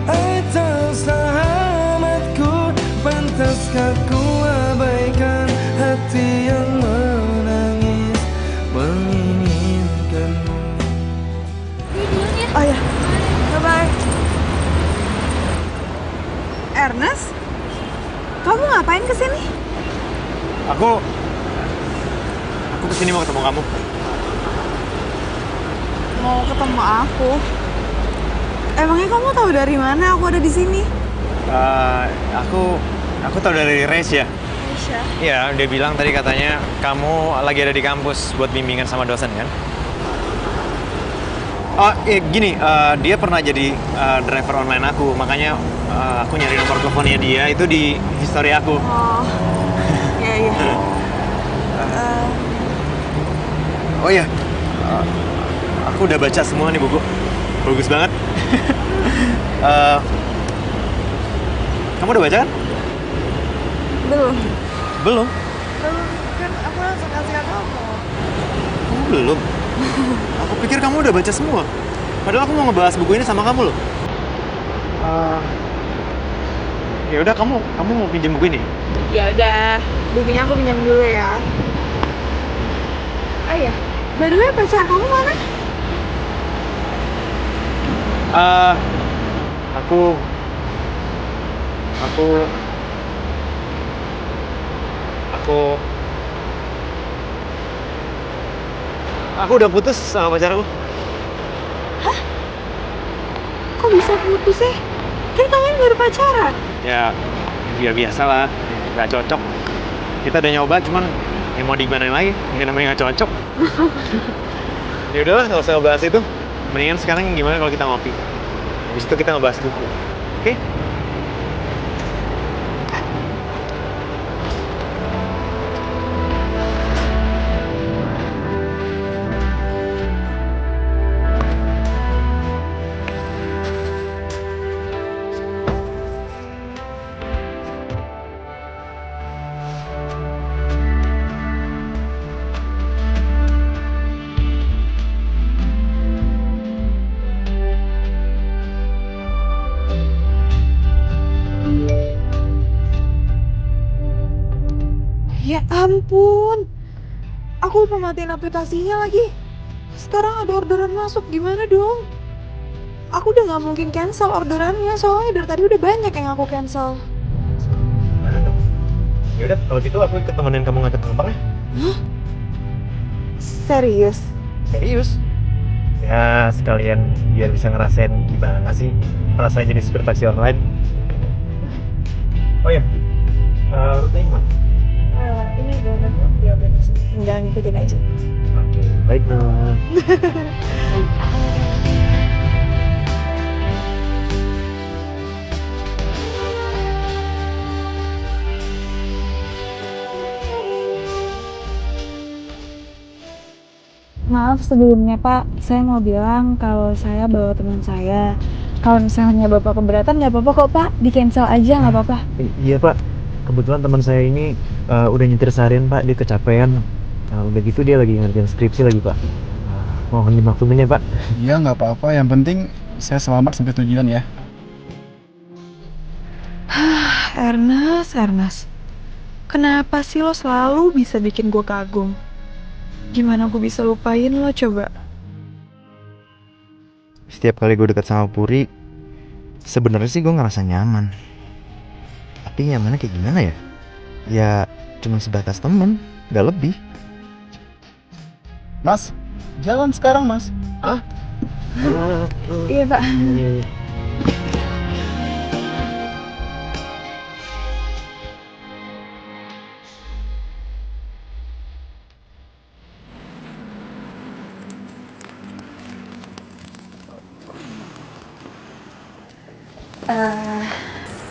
atau sahabatku, pantaskah ku abaikan hati yang menangis menginginkanmu. Oh ya, bye-bye. Ernest, kamu ngapain kesini? Aku kesini mau ketemu kamu. Mau ketemu aku? Emangnya kamu tahu dari mana aku ada di sini? Aku tahu dari Res ya. Aisyah. Iya, dia bilang tadi katanya kamu lagi ada di kampus buat bimbingan sama dosen kan? Oh, gini, dia pernah jadi driver online aku, makanya aku nyari nomor teleponnya dia itu di history aku. Oh, iya. Oh iya, aku udah baca semua nih buku, bagus banget. Kamu udah baca kan? Belum. Belum? Kan aku langsung kasih ke kamu. Kamu belum? Aku pikir kamu udah baca semua. Padahal aku mau ngebahas buku ini sama kamu loh. Ya udah, kamu mau pinjam buku ini? Ya udah, bukunya aku pinjam dulu ya. Oh iya, by the way pacar kamu mana? Aku udah putus sama pacarku. Kok bisa putus sih? Kan kalian baru pacaran. Ya biasa lah, nggak cocok. Kita udah nyoba, cuman ya mau digimanain lagi, nggak namanya nggak cocok. Ya udahlah, nggak usah ngebahas itu. Mendingan sekarang gimana kalau kita ngopi? Habis itu kita ngebahas buku, oke? Ya ampun, aku lupa matiin aplikasinya lagi. Sekarang ada orderan masuk, gimana dong? Aku udah nggak mungkin cancel orderannya, soalnya dari tadi udah banyak yang aku cancel. Ya udah, kalau gitu aku ikut temenin kamu ngangkat penumpang ya. Serius? Serius? Ya sekalian biar bisa ngerasain gimana sih rasanya jadi supir taksi online. Oh iya, rutenya gimana? Ini udah tinggal ngikutin aja. Baik, nah. Maaf sebelumnya Pak, saya mau bilang kalau saya bawa teman saya. Kalau misalnya Bapak keberatan nggak apa-apa kok Pak, di cancel aja nggak apa-apa. Iya Pak, kebetulan teman saya ini udah nyetir seharian Pak, dia kecapean. Udah gitu dia lagi ngerjain skripsi lagi Pak. Mohon dimaklumin ya Pak. Iya nggak apa-apa, yang penting saya selamat sampai tujuan ya. Ernest, kenapa sih lo selalu bisa bikin gue kagum? Gimana gue bisa lupain lo coba? Setiap kali gue dekat sama Puri, sebenarnya sih gue ngerasa nyaman. Tapi nyamannya kayak gimana ya? Ya cuma sebatas temen, gak lebih. Mas, jalan sekarang mas. Iya Pak.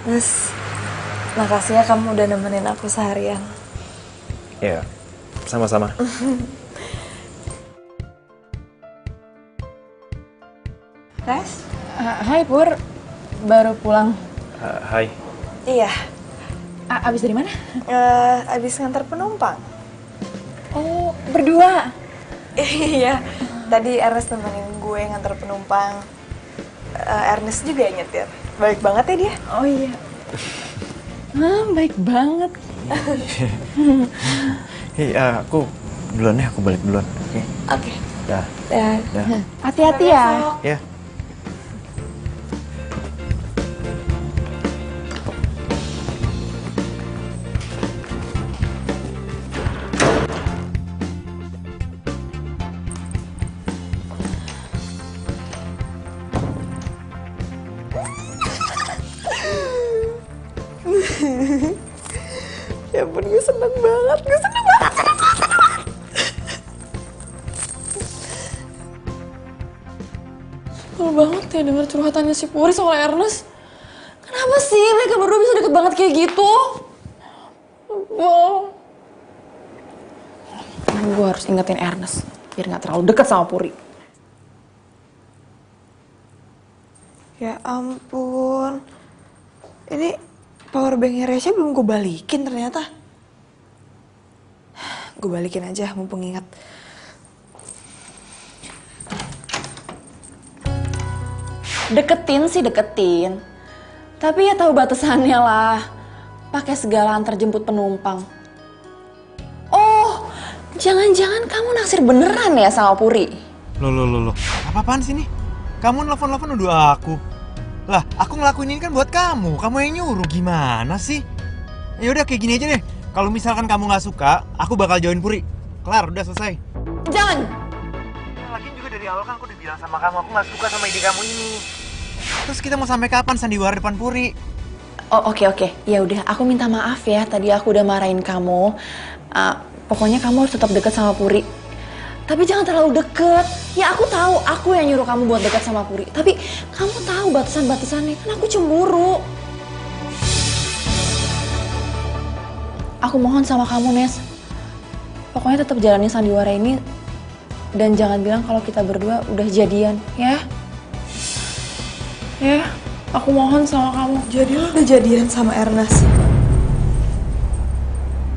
Mas, makasih ya kamu udah nemenin aku seharian. Ya, sama-sama. Res? Hai Pur, baru pulang. Hai. Iya. Abis dari mana? Abis ngantar penumpang. Oh, berdua? Iya, tadi Ernest nemenin gue ngantar penumpang. Ernest juga yang nyetir. Baik banget ya dia? Oh iya. Baik banget. Hei, aku duluan ya, aku balik duluan. Oke. Oke. Dah. Dah. Hati-hati ya. Ya. Ya ampun, gue seneng banget. Malu banget ya denger curhatannya si Puri soal Ernest. Kenapa sih mereka berdua bisa deket banget kayak gitu? Wow. Gue harus ingetin Ernest biar gak terlalu deket sama Puri. Ya ampun. Ini powerbanknya Resya belum gue balikin ternyata. Gue balikin aja mumpung ingat. Deketin sih deketin. Tapi ya tahu batasannya lah. Pakai segala antar jemput penumpang. Oh, jangan-jangan kamu naksir beneran ya sama Puri? Loh. Apa-apaan sih nih? Kamu nelfon-nelfon nuduh aku. Lah, aku ngelakuin ini kan buat kamu. Kamu yang nyuruh, gimana sih? Ya udah kayak gini aja deh. Kalau misalkan kamu nggak suka, aku bakal join Puri. Kelar, udah selesai. Jangan. Lagian juga dari awal kan aku udah bilang sama kamu, aku nggak suka sama ide kamu ini. Terus kita mau sampai kapan sandiwara depan Puri? Oh oke. Ya udah, aku minta maaf ya. Tadi aku udah marahin kamu. Pokoknya kamu harus tetap dekat sama Puri. Tapi jangan terlalu deket. Ya aku tahu, aku yang nyuruh kamu buat dekat sama Puri. Tapi kamu tahu batasan-batasannya. Kan aku cemburu. Aku mohon sama kamu, Nes. Pokoknya tetap jalani sandiwara ini. Dan jangan bilang kalau kita berdua udah jadian, ya? Ya, aku mohon sama kamu. Jadi lo udah jadian sama Ernest?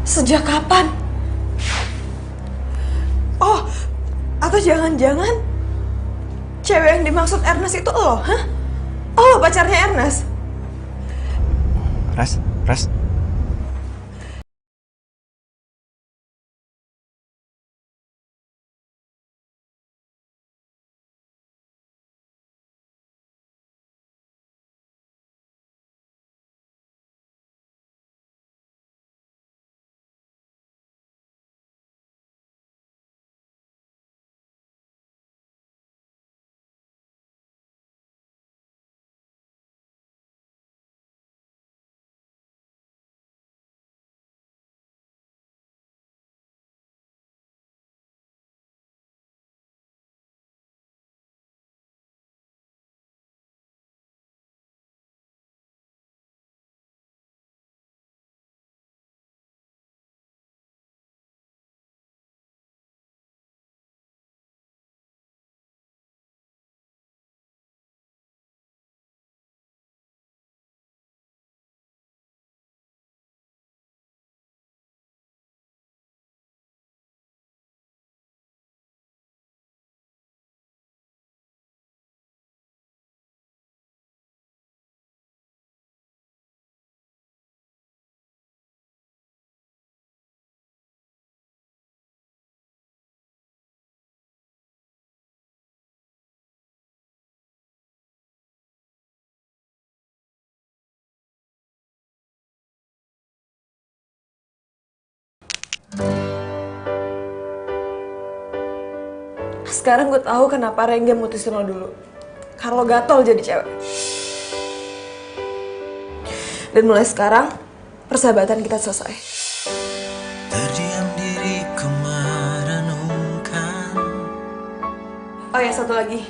Sejak kapan? Oh, atau jangan-jangan cewek yang dimaksud Ernest itu lo, hah? Oh, pacarnya Ernest? Res. Sekarang gue tahu kenapa Rengga mutusin lo dulu. Karena lo gatel jadi cewek. Dan mulai sekarang, persahabatan kita selesai. Terdiam diriku merenungkan. Oh ya, satu lagi.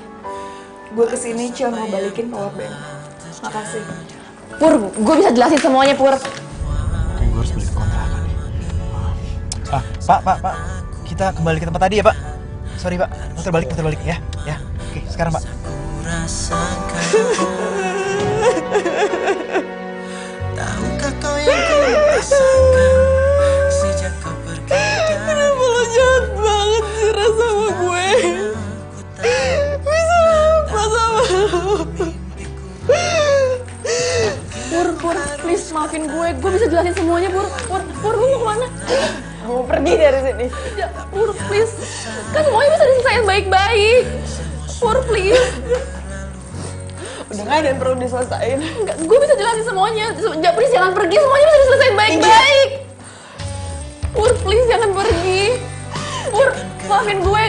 Gue kesini cuma mau balikin powerbank. Makasih. Pur, gue bisa jelasin semuanya, Pur. Kayak gue harus beli kontrakan nih. Pak. Kita kembali ke tempat tadi ya, Pak. Sorry, Pak. Muter balik ya. Ya. Oke, sekarang, Pak. Rasakan tahukah kau yang ku rasakan sejak kau pergi dari Kenapa lo jahat banget sih rasa sama gue? Bisa apa sama lo? Pur, please maafin gue bisa jelasin semuanya, Pur, lu mau kemana? Mau pergi dari sini. Ya, Pur, please. Kan semuanya bisa diselesain baik-baik. Pur, please. Udah gak ada yang perlu diselesain. Enggak, gue bisa jelasin semuanya. Please jangan pergi, semuanya bisa diselesain baik-baik. Pur, please jangan pergi. Pur, maafin gue.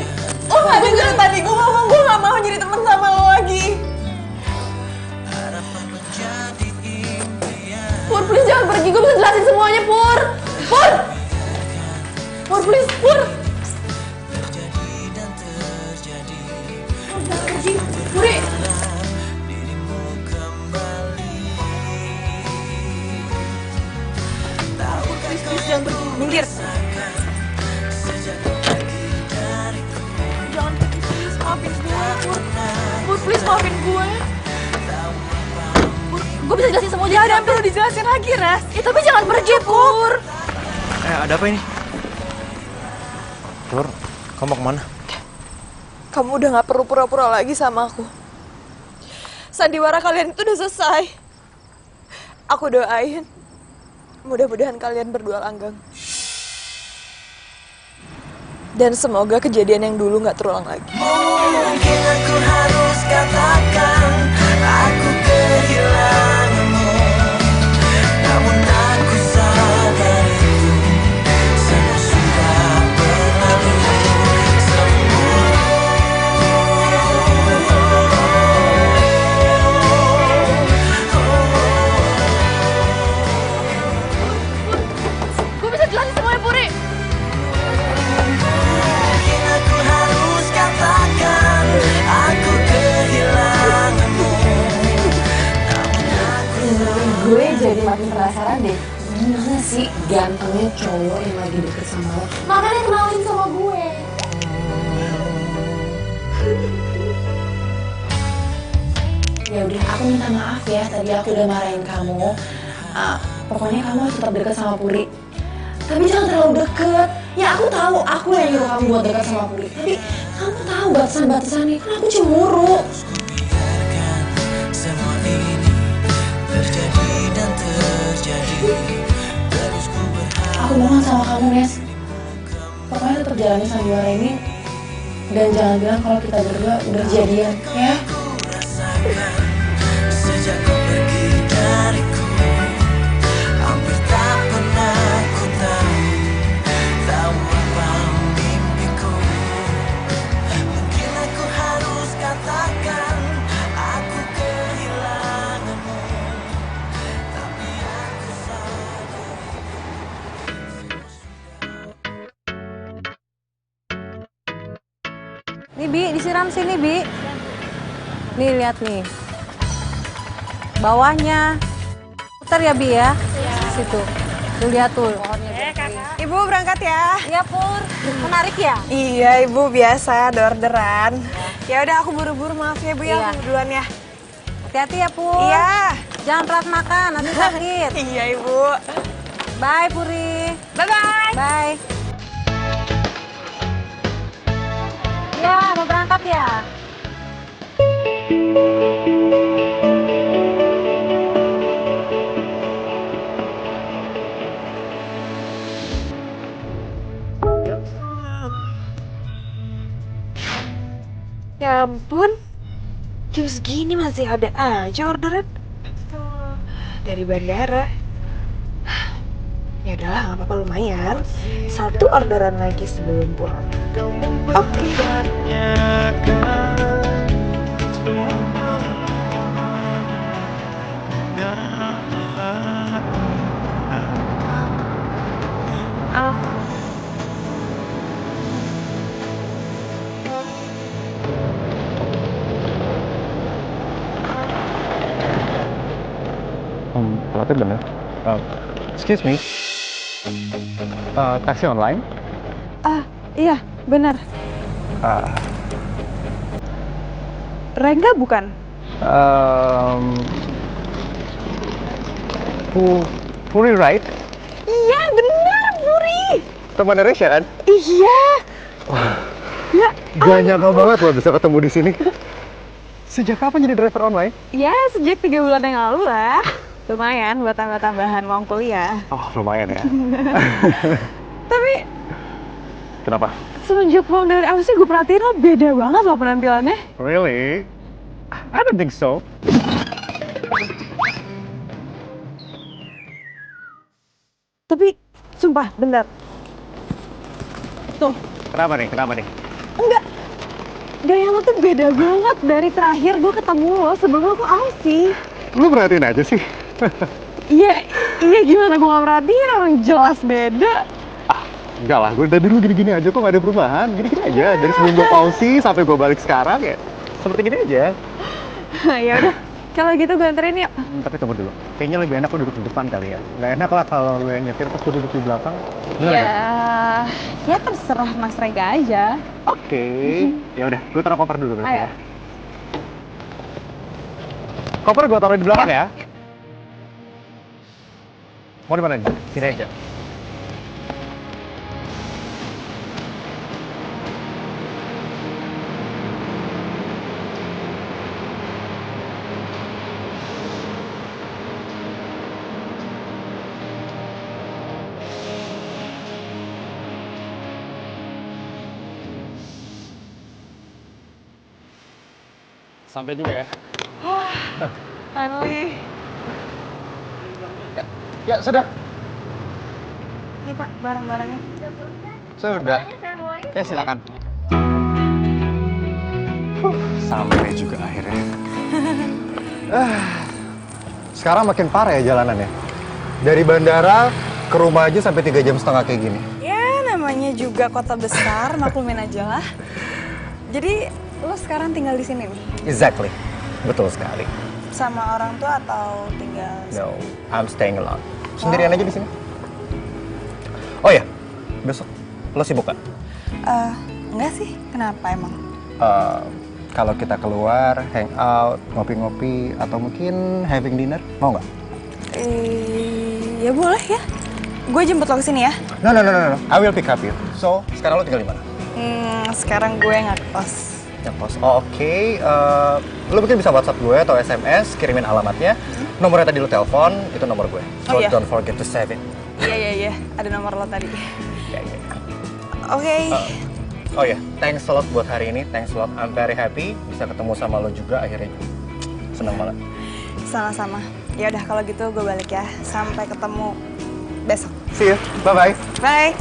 Oh, gak Gue dari tadi gue ngomong gue gak mau jadi temen sama lo lagi. Pur, please jangan pergi. Gue bisa jelasin semuanya, Pur. Pur, please, Pur. Pur, jangan pergi. Puri, Gue bisa jelasin semuanya. Gak ada yang perlu dijelasin lagi, Res. Ya, tapi jangan pergi, Pur. Ada apa ini? Pur, kamu mau kemana? Kamu udah gak perlu pura-pura lagi sama aku. Sandiwara kalian itu udah selesai. Aku doain, mudah-mudahan kalian berdua langgeng. Dan semoga kejadian yang dulu gak terulang lagi. Mungkin aku harus katakan aku kehilanganmu, namun aku sadar itu semua sudah berlalu. Gue bisa jelasin semuanya, Puri. Mungkin aku harus katakan aku kehilanganmu, namun aku Gue jadi makin penasaran deh. Gimana sih gantengnya cowok yang lagi deket sama lo? Makanya kenalin sama gue. Ya udah, aku minta maaf ya. Tadi aku udah marahin kamu. Pokoknya kamu harus tetap deket sama Puri. Tapi jangan terlalu deket. Ya aku tahu aku yang nyuruh kamu buat deket sama Puri. Tapi kamu tahu batasan-batasannya. Kan aku cemburu. biarkan semua ini terjadi dan terjadi. Terus ku berharap Aku mohon sama kamu, Nes. Pokoknya tetap jalani sandiwara ini. Dan jangan bilang kalau kita berdua udah jadian, ya? rasakan sejak kau pergi dariku, hampir tak pernah ku tahu apa mimpiku. Mungkin aku harus katakan aku kehilanganmu, tapi aku sadar. Nih Bi, disiram sini Bi. Nih lihat nih. Bawahnya. Putar ya Bi ya. Situ. Tuh lihat tuh. Ibu berangkat ya. Iya Pur. Menarik ya? Iya Ibu, biasa ada orderan. Ya udah aku buru-buru, maaf ya Bu ya, Iya. aku duluan ya. Hati-hati ya Pur. Iya. Jangan telat makan, nanti sakit. Iya Ibu. Bye Puri. Bye-bye. Bye. Ya, mau berangkat ya? Ya ampun. Jam segini masih ada aja orderan. Dari bandara. Ya udahlah, nggak apa-apa, lumayan. Satu orderan lagi sebelum pulang. Oke. Pelatih bener. Excuse me. Taksi online? Iya, benar. Rengga bukan? Puri right? Iya, benar, Puri. Teman Resya kan? Iya. Ya, Gak nyangka banget loh bisa ketemu di sini. Sejak kapan jadi driver online? ya sejak 3 bulan yang lalu lah. Lumayan buat tambah-tambahan uang kuliah. Oh lumayan ya. Tapi Kenapa? semenjak pulang dari Aussie gue perhatiin lo beda banget loh penampilannya. Really? I don't think so. Tapi sumpah, bener. Tuh, Kenapa nih? Kenapa nih? enggak. Gaya lo tuh beda banget dari terakhir gue ketemu lo sebelum lo ke Aussie. Lu perhatiin aja sih. Iya, iya gimana gue gak perhatiin, orang jelas beda. Enggak lah, gue dari dulu gini-gini aja kok gak ada perubahan. Gini-gini aja, dari sebelum gue pausi sampai gue balik sekarang ya seperti gini aja. Ya udah, kalau gitu gue anterin yuk. Tapi tunggu dulu, kayaknya lebih enak lu duduk di depan kali ya. Gak enak lah kalau lu yang nyetir terus gue duduk di belakang. Bener nggak? Ya terserah Mas Rega aja. Oke, ya udah, gue taruh koper dulu berarti Ayo. ya. Koper gue taruh di belakang ya. Mau di mana nih? Sini aja. Sampai juga ya. Finally. Ya, sudah. Ini Pak, barang-barangnya. Sudah. Ya, silakan. Sampai juga akhirnya. Sekarang makin parah ya jalanannya. Dari bandara ke rumah aja sampai 3,5 jam kayak gini. Ya, namanya juga kota besar, maklumin aja lah. Jadi, lo sekarang tinggal di sini nih? Exactly. Betul sekali. Sama orang tua atau tinggal? No, I'm staying alone. Sendirian aja di sini. Oh ya, besok lo sibuk kan? Enggak sih. Kenapa emang? Kalau kita keluar, hangout, ngopi-ngopi, atau mungkin having dinner, mau nggak? Ya boleh ya. Gue jemput lo kesini ya. No. I will pick up you. So, sekarang lo tinggal di mana? Sekarang gue ngekos. Ngekos. Oke. Lo mungkin bisa WhatsApp gue atau SMS, kirimin alamatnya. Nomornya tadi lo telepon, itu nomor gue. So, Oh, iya. don't forget to save it. Iya. Ada nomor lo tadi. Ya. Oke. Oh ya, thanks a lot buat hari ini. Thanks a lot. I'm very happy bisa ketemu sama lo juga akhirnya. Senang banget. Sama-sama. Ya udah kalau gitu gue balik ya. Sampai ketemu besok. See you. Bye-bye. Bye.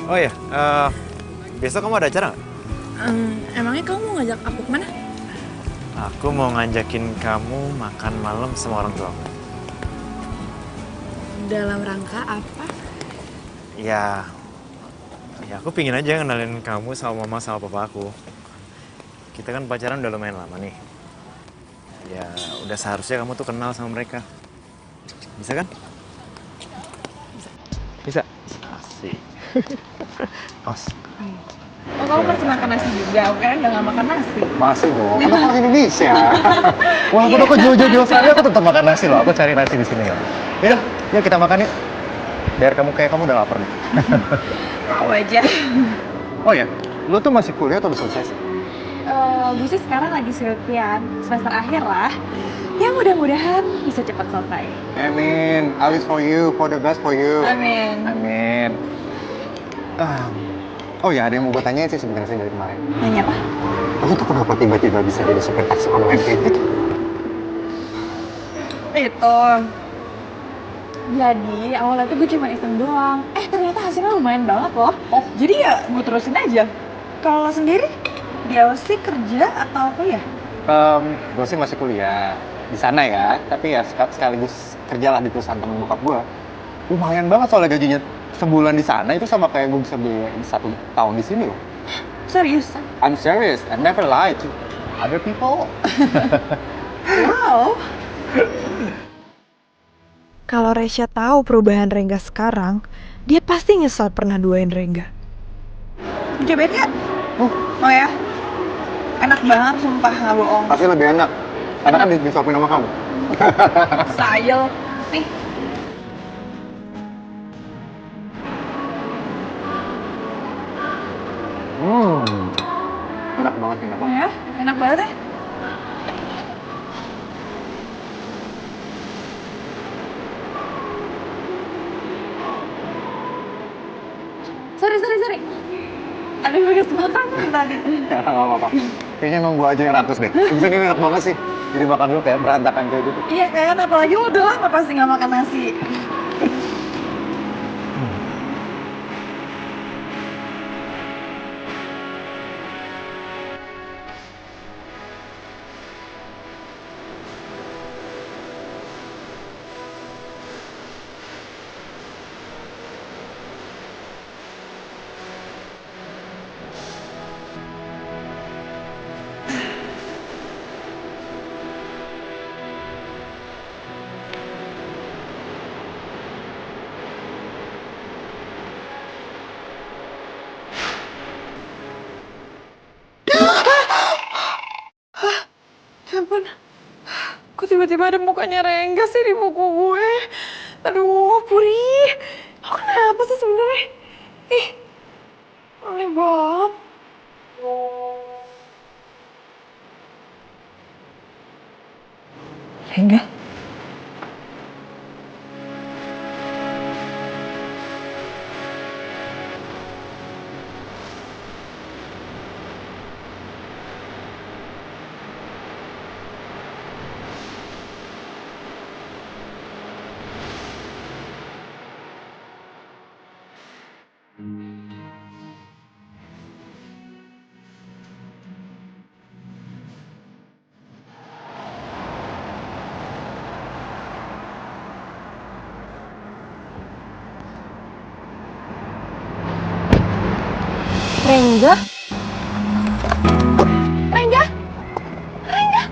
Oh ya, besok kamu ada acara nggak? Emangnya kamu mau ngajak aku kemana? Aku mau ngajakin kamu makan malam sama orang tua aku. Dalam rangka apa? Ya aku pingin aja kenalin kamu sama mama sama papa aku. Kita kan pacaran udah lumayan lama nih. Ya udah seharusnya kamu tuh kenal sama mereka. Bisa kan? Bisa. Asik. Os. Oh, kamu masih makan nasi juga? Aku kan udah gak makan nasi. Masih dong. Kan aku orang Indonesia. Walaupun aku jauh-jauh Australia, aku tetap makan nasi loh. Aku cari nasi di sini ya. Yuk kita makan yuk. Biar kamu kayak kamu udah lapar nih. Aku aja. Oh ya, lu tuh masih kuliah atau udah selesai sih? Gue sih sekarang lagi skripsian, semester akhir lah. Ya mudah-mudahan bisa cepat selesai. Amin. I wish for you, for the best for you. Amin. Amin. Oh ya, ada yang mau gue tanya sih sebenarnya dari kemarin. Nanya apa? Lu tuh kenapa tiba-tiba bisa jadi supir taksi online kayak gitu? Itu. Jadi awalnya tuh gue cuma iseng doang. Ternyata hasilnya lumayan banget loh. Jadi ya gue terusin aja. Kalau lo sendiri, dia sih kerja atau apa ya? Gue sih masih kuliah di sana ya, tapi ya sekaligus kerjalah di perusahaan temen bokap gue. Lumayan banget soalnya gajinya sebulan di sana itu sama kayak gue bisa beli 1 tahun di sini loh. Serius? I'm serious, I never lie to other people. Wow. Kalau Resya tahu perubahan Rengga sekarang, dia pasti nyesal pernah duain Rengga. Cobain ya? Mau ya? Enak banget, sumpah, nggak bohong. Pasti lebih enak. Enak kan disuapin sama kamu. Sayel. Nih. Enak banget, enak Mau banget. ya? Enak banget ya? Sorry. Ada yang bagus makanan tadi. Ya, nggak apa-apa. Kayaknya emang gua aja yang rakus deh. Bisa ini enak banget sih. Jadi makan dulu kayak berantakan kayak gitu. Iya kan, apalagi lo udah lama pasti nggak makan nasi. tiba-tiba ada mukanya Rengga sih di buku gue? Aduh, Puri. Aku kenapa sih sebenarnya? Ih, aneh banget. Rengga? Rengga? Rengga? Rengga?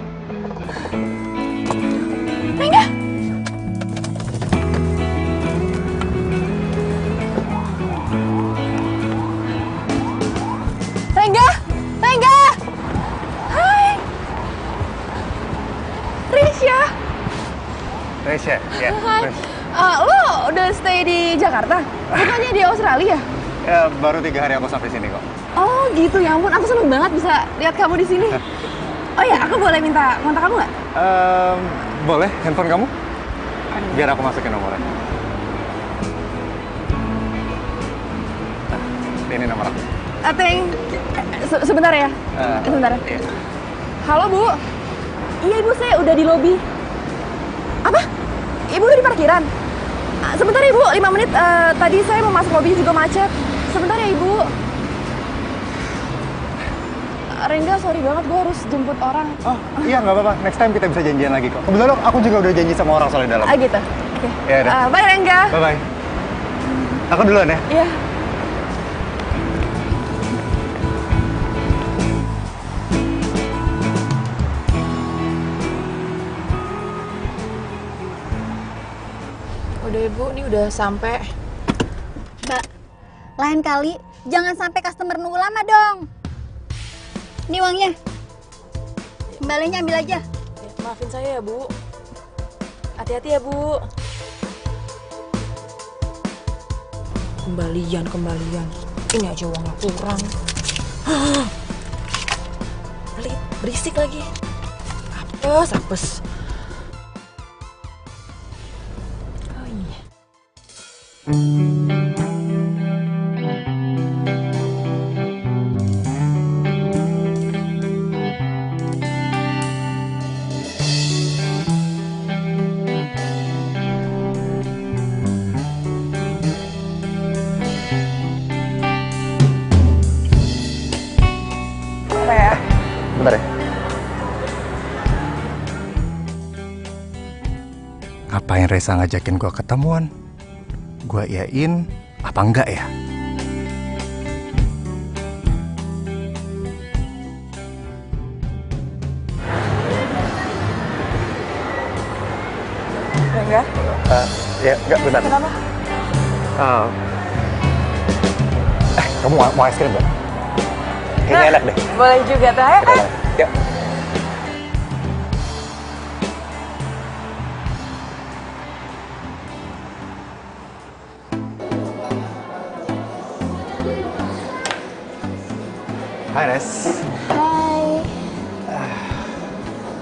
Rengga? Rengga? Rengga? Hai. Risha. Resya, ya. Hai. Lo udah stay di Jakarta? Bukannya di Australia? Ya, baru 3 hari aku sampai sini kok. Oh gitu, ya ampun, aku seneng banget bisa lihat kamu di sini. Oh ya, aku boleh minta kontak kamu nggak? Boleh, handphone kamu? Biar aku masukin nomornya. Nah, ini nomor aku. Sebentar ya. Sebentar. Iya. Halo Bu. Iya Ibu, saya udah di lobi. Apa? Ibu udah di parkiran? Sebentar Ibu, 5 menit. Tadi saya mau masuk lobi juga macet. Sebentar ya Ibu. Rengga, sorry banget, gue harus jemput orang. Oh, iya nggak apa-apa. Next time kita bisa janjian lagi kok. Kebetulan aku juga udah janji sama orang soal di dalam. Gitu. Oke. Ya udah. Bye Rengga. Bye-bye. Aku duluan ya. Iya. Udah Ibu, ini udah sampai. Mbak, lain kali jangan sampai customer nunggu lama dong. Ini uangnya. Kembaliannya ambil aja. Maafin saya ya Bu. Hati-hati ya Bu. Kembalian. Ini aja uangnya kurang. Pelit, berisik lagi. Apes. Oh iya. Bentar ya. Ngapain Reza ngajakin gua ketemuan? Gua iyain apa enggak ya? Rengga? Ya, enggak, bentar. Kenapa? Kamu mau es krim nggak? Kayaknya enak deh. Boleh juga tuh. Ayo. Yuk. Hai Res. Hai.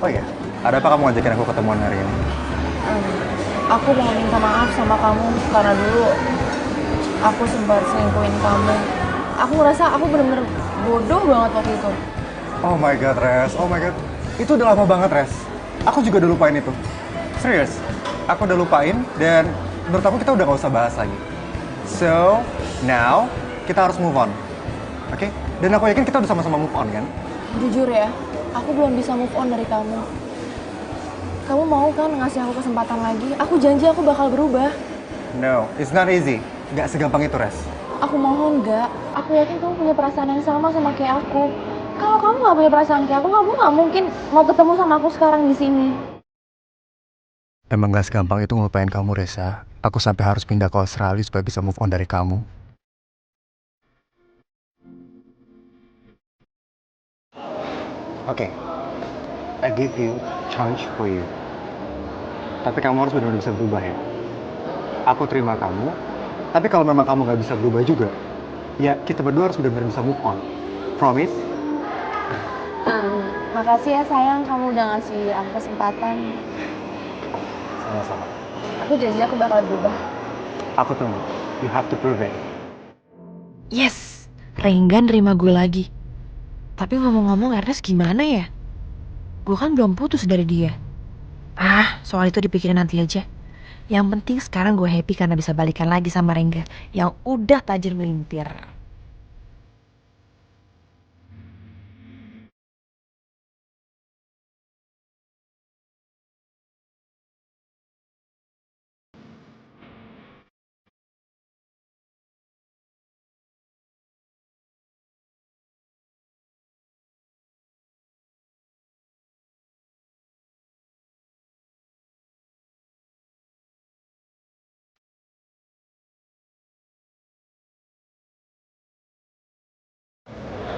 Oh iya, ada apa kamu ngajakin aku ketemuan hari ini? Aku mau minta maaf sama kamu karena dulu aku sempat selingkuhin kamu. Aku ngerasa aku bener-bener bodoh banget waktu itu. Oh my god, Res. Oh my god. Itu udah lama banget, Res. Aku juga udah lupain itu. Serius. Aku udah lupain dan menurut aku kita udah gak usah bahas lagi. So, now kita harus move on. Oke? Dan aku yakin kita udah sama-sama move on, kan? Jujur ya, aku belum bisa move on dari kamu. Kamu mau kan ngasih aku kesempatan lagi? Aku janji aku bakal berubah. No, it's not easy. Gak segampang itu, Res. Aku mohon gak. Aku yakin kamu punya perasaan yang sama kayak aku. Kalau kamu gak punya perasaan kayak aku gak mungkin mau ketemu sama aku sekarang di sini. Emang gak segampang itu ngelupain kamu, Reza. Aku sampai harus pindah ke Australia supaya bisa move on dari kamu. Oke. I give you chance for you. Tapi kamu harus benar-benar bisa berubah ya. Aku terima kamu, tapi kalau memang kamu nggak bisa berubah juga, ya kita berdua harus benar-benar bisa move on. Promise? Makasih ya sayang, kamu udah ngasih aku kesempatan. Sama-sama. Aku janji aku bakal berubah. Aku tunggu. You have to prove it. Yes, Rengga nerima gue lagi. Tapi ngomong-ngomong Ernest gimana ya? Gue kan belum putus dari dia. Soal itu dipikirin nanti aja. Yang penting sekarang gue happy karena bisa balikan lagi sama Rengga yang udah tajir melintir.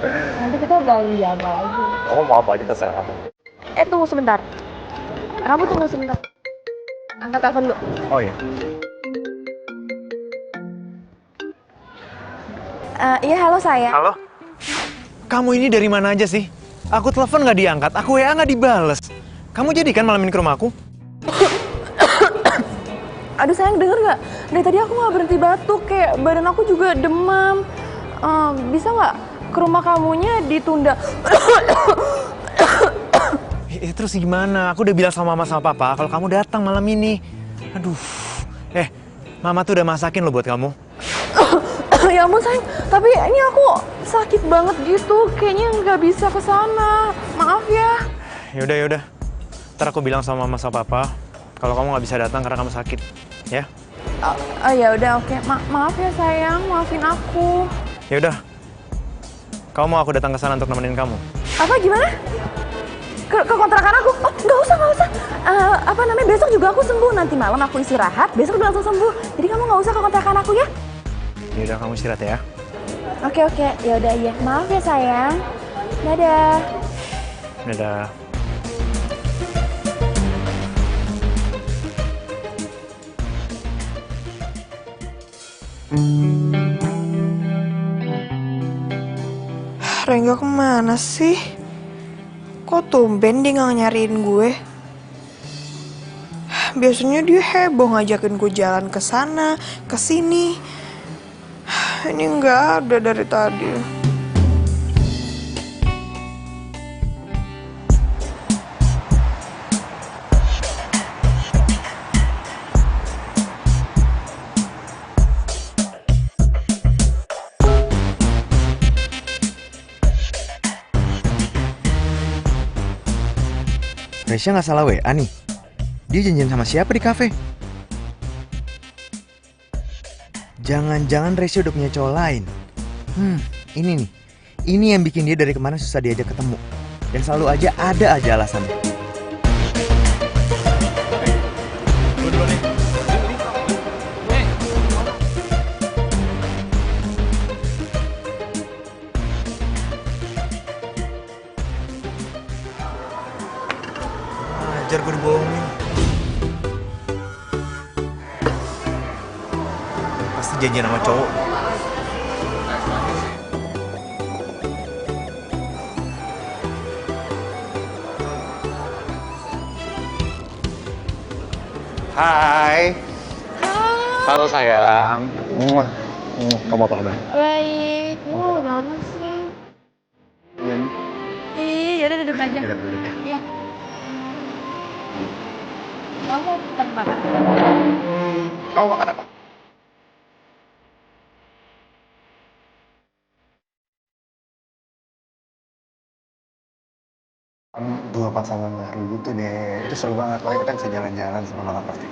Nanti kita ganggu apa lagi. Oh, maaf aja terserah. Tunggu sebentar. Kamu tunggu sebentar. Angkat telepon dulu. Oh iya. Iya, halo sayang. Halo? Kamu ini dari mana aja sih? Aku telepon nggak diangkat, aku WA nggak dibales. Kamu jadi kan malam ini ke rumahku? Aduh sayang, denger nggak? Dari tadi aku nggak berhenti batuk, kayak badan aku juga demam. Bisa nggak ke rumah kamunya ditunda? Terus gimana? Aku udah bilang sama mama sama papa kalau kamu datang malam ini. Aduh. Mama tuh udah masakin loh buat kamu. Ya ampun sayang, tapi ini aku sakit banget gitu. Kayaknya nggak bisa ke sana. Maaf ya. Yaudah. Ntar aku bilang sama mama sama papa kalau kamu nggak bisa datang karena kamu sakit, ya? Ya udah oke. Maaf ya sayang, maafin aku. Yaudah. Kamu mau aku datang ke sana untuk nemenin kamu? Apa gimana? Ke kontrakan aku? Oh, nggak usah. Besok juga aku sembuh. Nanti malam aku istirahat, besok udah langsung sembuh. Jadi kamu nggak usah ke kontrakan aku ya? Yaudah, kamu istirahat ya. Oke. Ya udah iya. Maaf ya sayang. Dadah. Dadah. Rengga kemana sih? Kok tumben dia nggak nyariin gue? Biasanya dia heboh ngajakin gue jalan ke sana, ke sini. Ini nggak ada dari tadi. Resya nggak salah WA nih. Dia janjian sama siapa di kafe? Jangan-jangan Resya udah punya cowok lain. Ini nih. Ini yang bikin dia dari kemarin susah diajak ketemu. Dan selalu aja ada aja alasannya. Ajar gue dibohongin. Pasti janjian sama cowok. Hai. Halo sayang. Kamu apa kabar? Baik. Gimana sih? Yaudah duduk aja. Iya. Kamu pesan makan? Oh, makan apa? Dua pasangan baru gitu deh. Itu seru banget. Makanya kita bisa jalan-jalan sama makan pasti.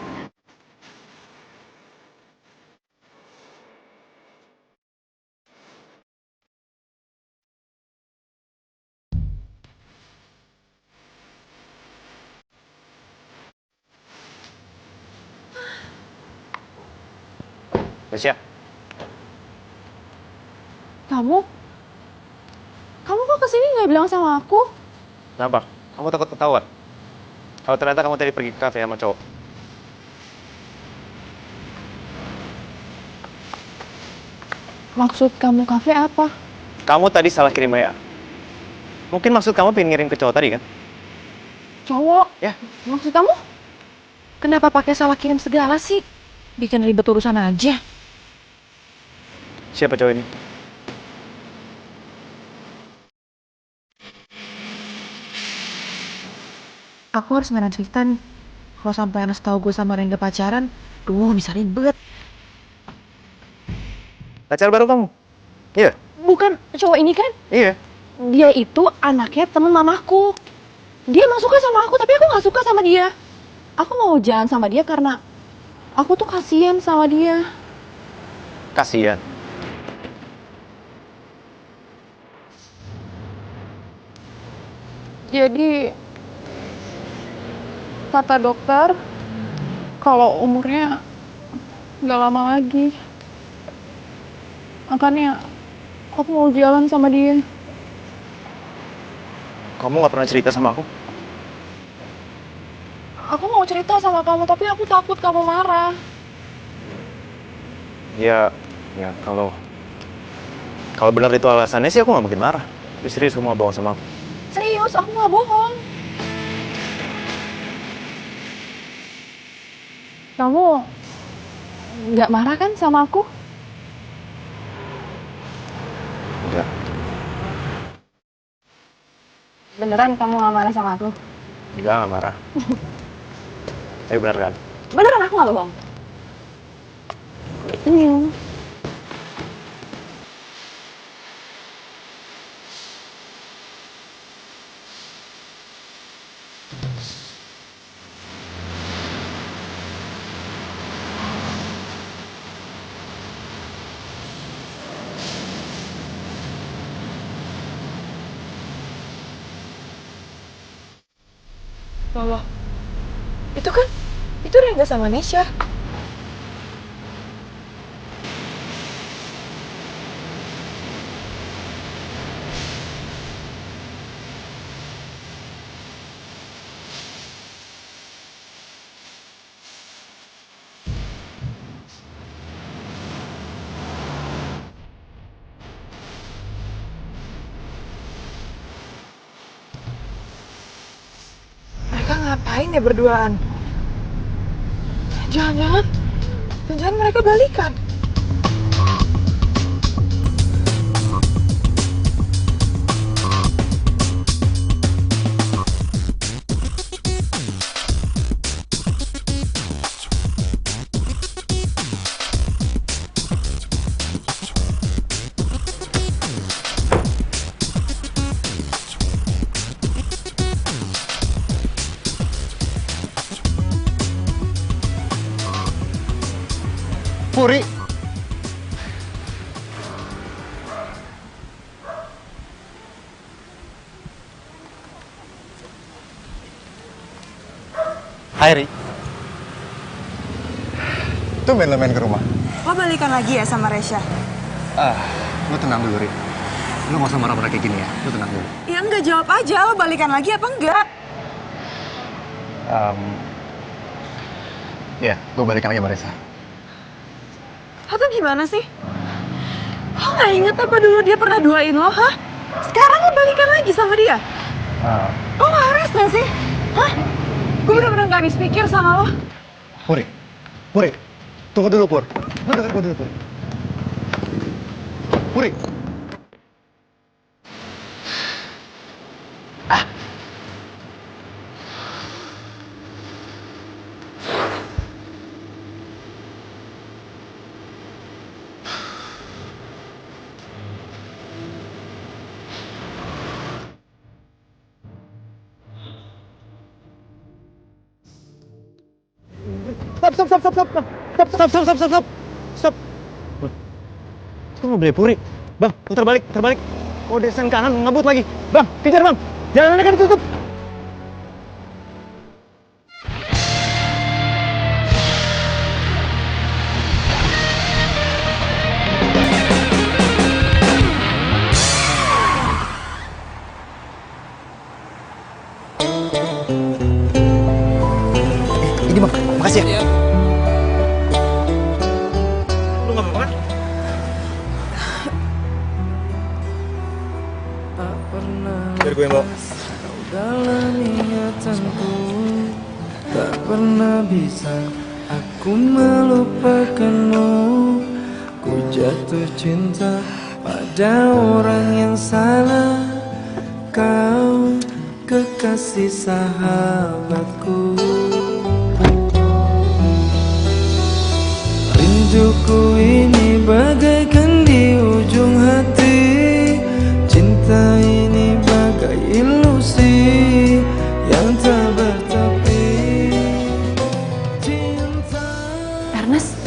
Resya, Kamu kok kesini nggak bilang sama aku? kenapa? Kamu takut ketahuan? Kalau ternyata kamu tadi pergi ke kafe sama cowok. Maksud kamu kafe apa? Kamu tadi salah kirim WA. Mungkin maksud kamu pengen ngirim ke cowok tadi kan? Cowok? Ya. Maksud kamu? Kenapa pakai salah kirim segala sih? Bikin ribet urusan aja. Siapa cowok ini? Aku harus gimana cerita nih? Kalau sampai Anas tahu gue sama Rengga pacaran, bisa ribet. Pacar baru kamu? Iya? Bukan cowok ini kan? Iya. Dia itu anaknya temen mamaku. Dia emang suka sama aku, tapi aku gak suka sama dia. Aku mau jalan sama dia karena aku tuh kasihan sama dia. Kasian. Jadi kata dokter kalau umurnya nggak lama lagi. Makanya aku mau jalan sama dia. Kamu gak pernah cerita sama aku? Aku mau cerita sama kamu, tapi aku takut kamu marah. Ya kalau benar itu alasannya sih aku gak mungkin marah. Serius kamu gak bohong sama aku? Serius, aku nggak bohong. Kamu nggak marah kan sama aku? Enggak. Beneran kamu nggak marah sama aku? Enggak, gak marah. Tapi benar kan? Beneran aku nggak bohong. Iya. Loh, itu Rengga sama Nesya. Mereka ngapain ya berduaan? Jangan mereka balikan. Puri. Hai, Ri. Tumben lo main ke rumah. Lo balikan lagi ya sama Resya? Lo tenang dulu, Ri. Lo gak usah marah-marah kayak gini ya. Lo tenang dulu. Ya enggak, jawab aja, lo balikan lagi apa enggak? Ya, gue balikan lagi sama Reza. Lo tuh gimana sih? Lo gak inget apa dulu dia pernah duain lo, hah? Sekarang lo balikan lagi sama dia? Lo waras gak sih? Hah? Gue bener-bener gak habis pikir sama lo. Puri. Tunggu dulu, Pur. Lo denger gue dulu, Pur. Puri. Stop. Itu mobil Puri. Bang, putar balik. Oh, desen kanan, ngebut lagi. Bang, kejar bang. Jalannya kan ditutup. Ini bang, makasih ya. Lu nggak apa-apa kan? biar gue yang bawa. Dalam ingatanku tak pernah bisa aku melupakanmu. Ku jatuh cinta pada orang yang salah. Kau kekasih sahabatku. Rinduku ini bagaikan di ujung hati. Cinta ini bagai ilusi yang tak bertepi. Ernest,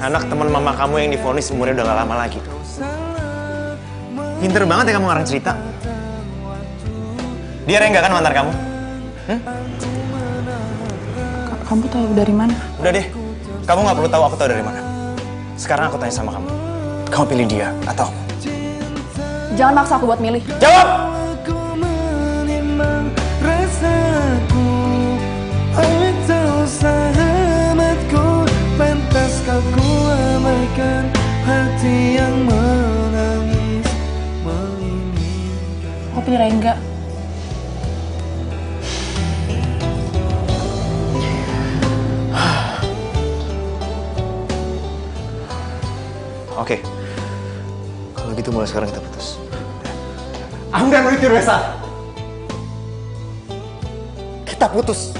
Anak teman mama kamu yang divonis umurnya udah gak lama lagi. Pinter banget ya kamu ngarang cerita. Dia Rengga kan mantan kamu? kamu tahu dari mana? Udah deh, kamu gak perlu tahu aku tahu dari mana. Sekarang aku tanya sama kamu. Kamu pilih dia atau aku? Jangan maksa aku buat milih. Jawab! Aku menimbang rasaku. Oh tahu sahabatku, pantaskah ku abaikan hati yang menangis menginginkan. Aku pilih Rengga. Oke. Kalau gitu mulai sekarang kita putus. Aku nggak ngerti, Resa. Kita putus.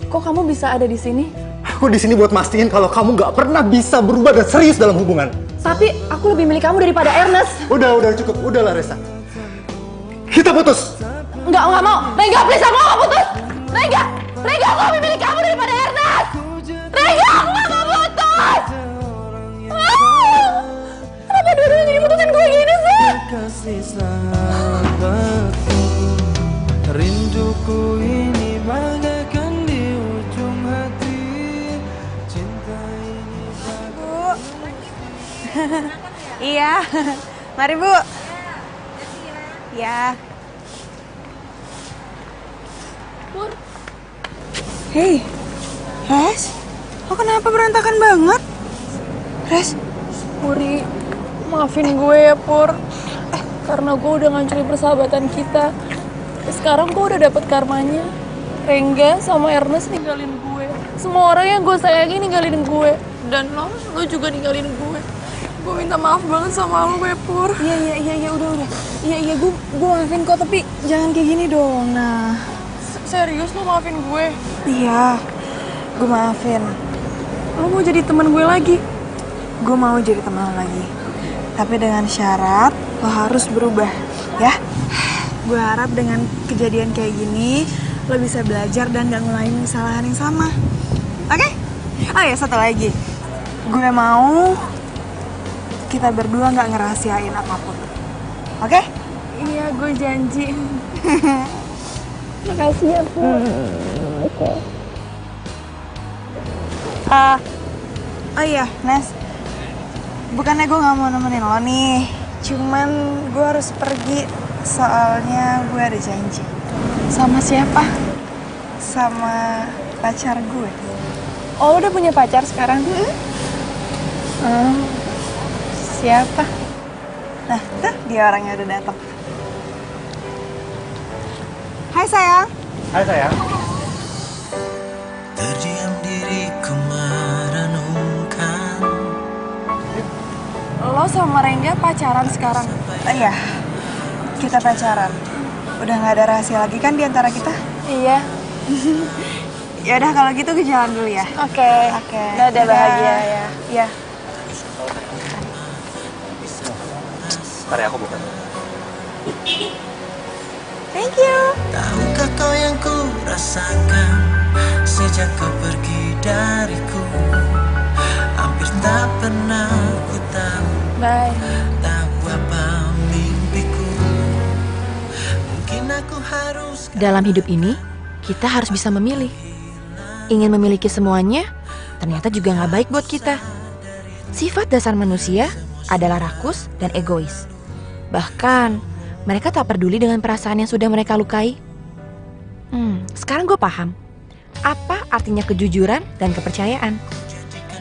Kok kamu bisa ada di sini? Aku di sini buat mastiin kalau kamu nggak pernah bisa berubah dan serius dalam hubungan. Tapi aku lebih milih kamu daripada Ernest. Udah cukup. Udahlah, Resa. Kita putus. Nggak mau. Rengga, please, aku nggak mau putus. Rengga, aku lebih milih kamu daripada Ernest. Rengga, aku nggak mau putus. Kenapa dua-duanya jadi putusin gue gini sih? Kasih sahabatku, rinduku ini bagaikan di ujung hati. Cinta ini Bu. Iya. Mari, Bu. Ya. Pur. Hei, Res, lo kenapa berantakan banget? Res, Puri, maafin gue ya Pur. Karena gue udah ngancurin persahabatan kita. Sekarang gue udah dapet karmanya. Rengga sama Ernest ninggalin gue. Semua orang yang gue sayangi ninggalin gue. Dan lo juga ninggalin gue. Gue minta maaf banget sama lo ya Pur. Iya, udah. Iya, gue maafin kok, tapi jangan kayak gini dong. Nah, Serius lo maafin gue? iya, gue maafin. Lo mau jadi teman gue lagi? Gue mau jadi teman lo lagi. Tapi dengan syarat lo harus berubah, ya? Gue harap dengan kejadian kayak gini lo bisa belajar dan gak ngulangin kesalahan yang sama. Oke? Oh ya, satu lagi. Gue mau kita berdua gak ngerahasiain apapun. Oke? Iya, gue janji. Makasih ya Pur. Oke. Oh iya, Nes. Bukannya gue gak mau nemenin lo nih. Cuman gue harus pergi. Soalnya gue ada janji. Sama siapa? Sama pacar gue. Oh, lo udah punya pacar sekarang? Siapa? Nah, tuh dia orangnya udah datang. Hai sayang. Hai sayang. Terdiam diriku merenungkan. Lo sama Rengga pacaran sekarang? Iya, kita pacaran. Udah gak ada rahasia lagi kan di antara kita? Iya. Ya udah kalau gitu ke jalan dulu ya. Oke. Dadah, bahagia ya. Iya. Ntar ya, aku buka. Thank you. Tahukah kau yang ku rasakan sejak kau pergi dariku? Hampir tak pernah ku tahu. Bye. Tahu apa mimpiku. Mungkin aku harus. Dalam hidup ini, kita harus bisa memilih. Ingin memiliki semuanya, ternyata juga nggak baik buat kita. Sifat dasar manusia adalah rakus dan egois. Bahkan, mereka tak peduli dengan perasaan yang sudah mereka lukai. Sekarang gue paham. Apa artinya kejujuran dan kepercayaan?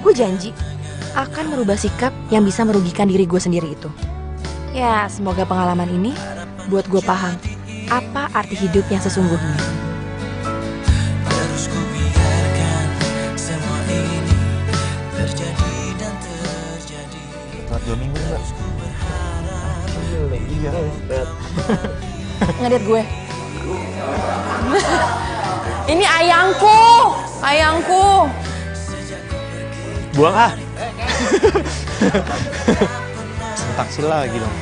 Gue janji akan merubah sikap yang bisa merugikan diri gue sendiri itu. Ya, semoga pengalaman ini buat gue paham apa arti hidup yang sesungguhnya. Terus ku biarkan semua ini terjadi dan terjadi. Telat 2 minggu nggak? Iya, Ngeliat gue. Ini ayangku, ayangku. buang ah. Taksi lagi dong.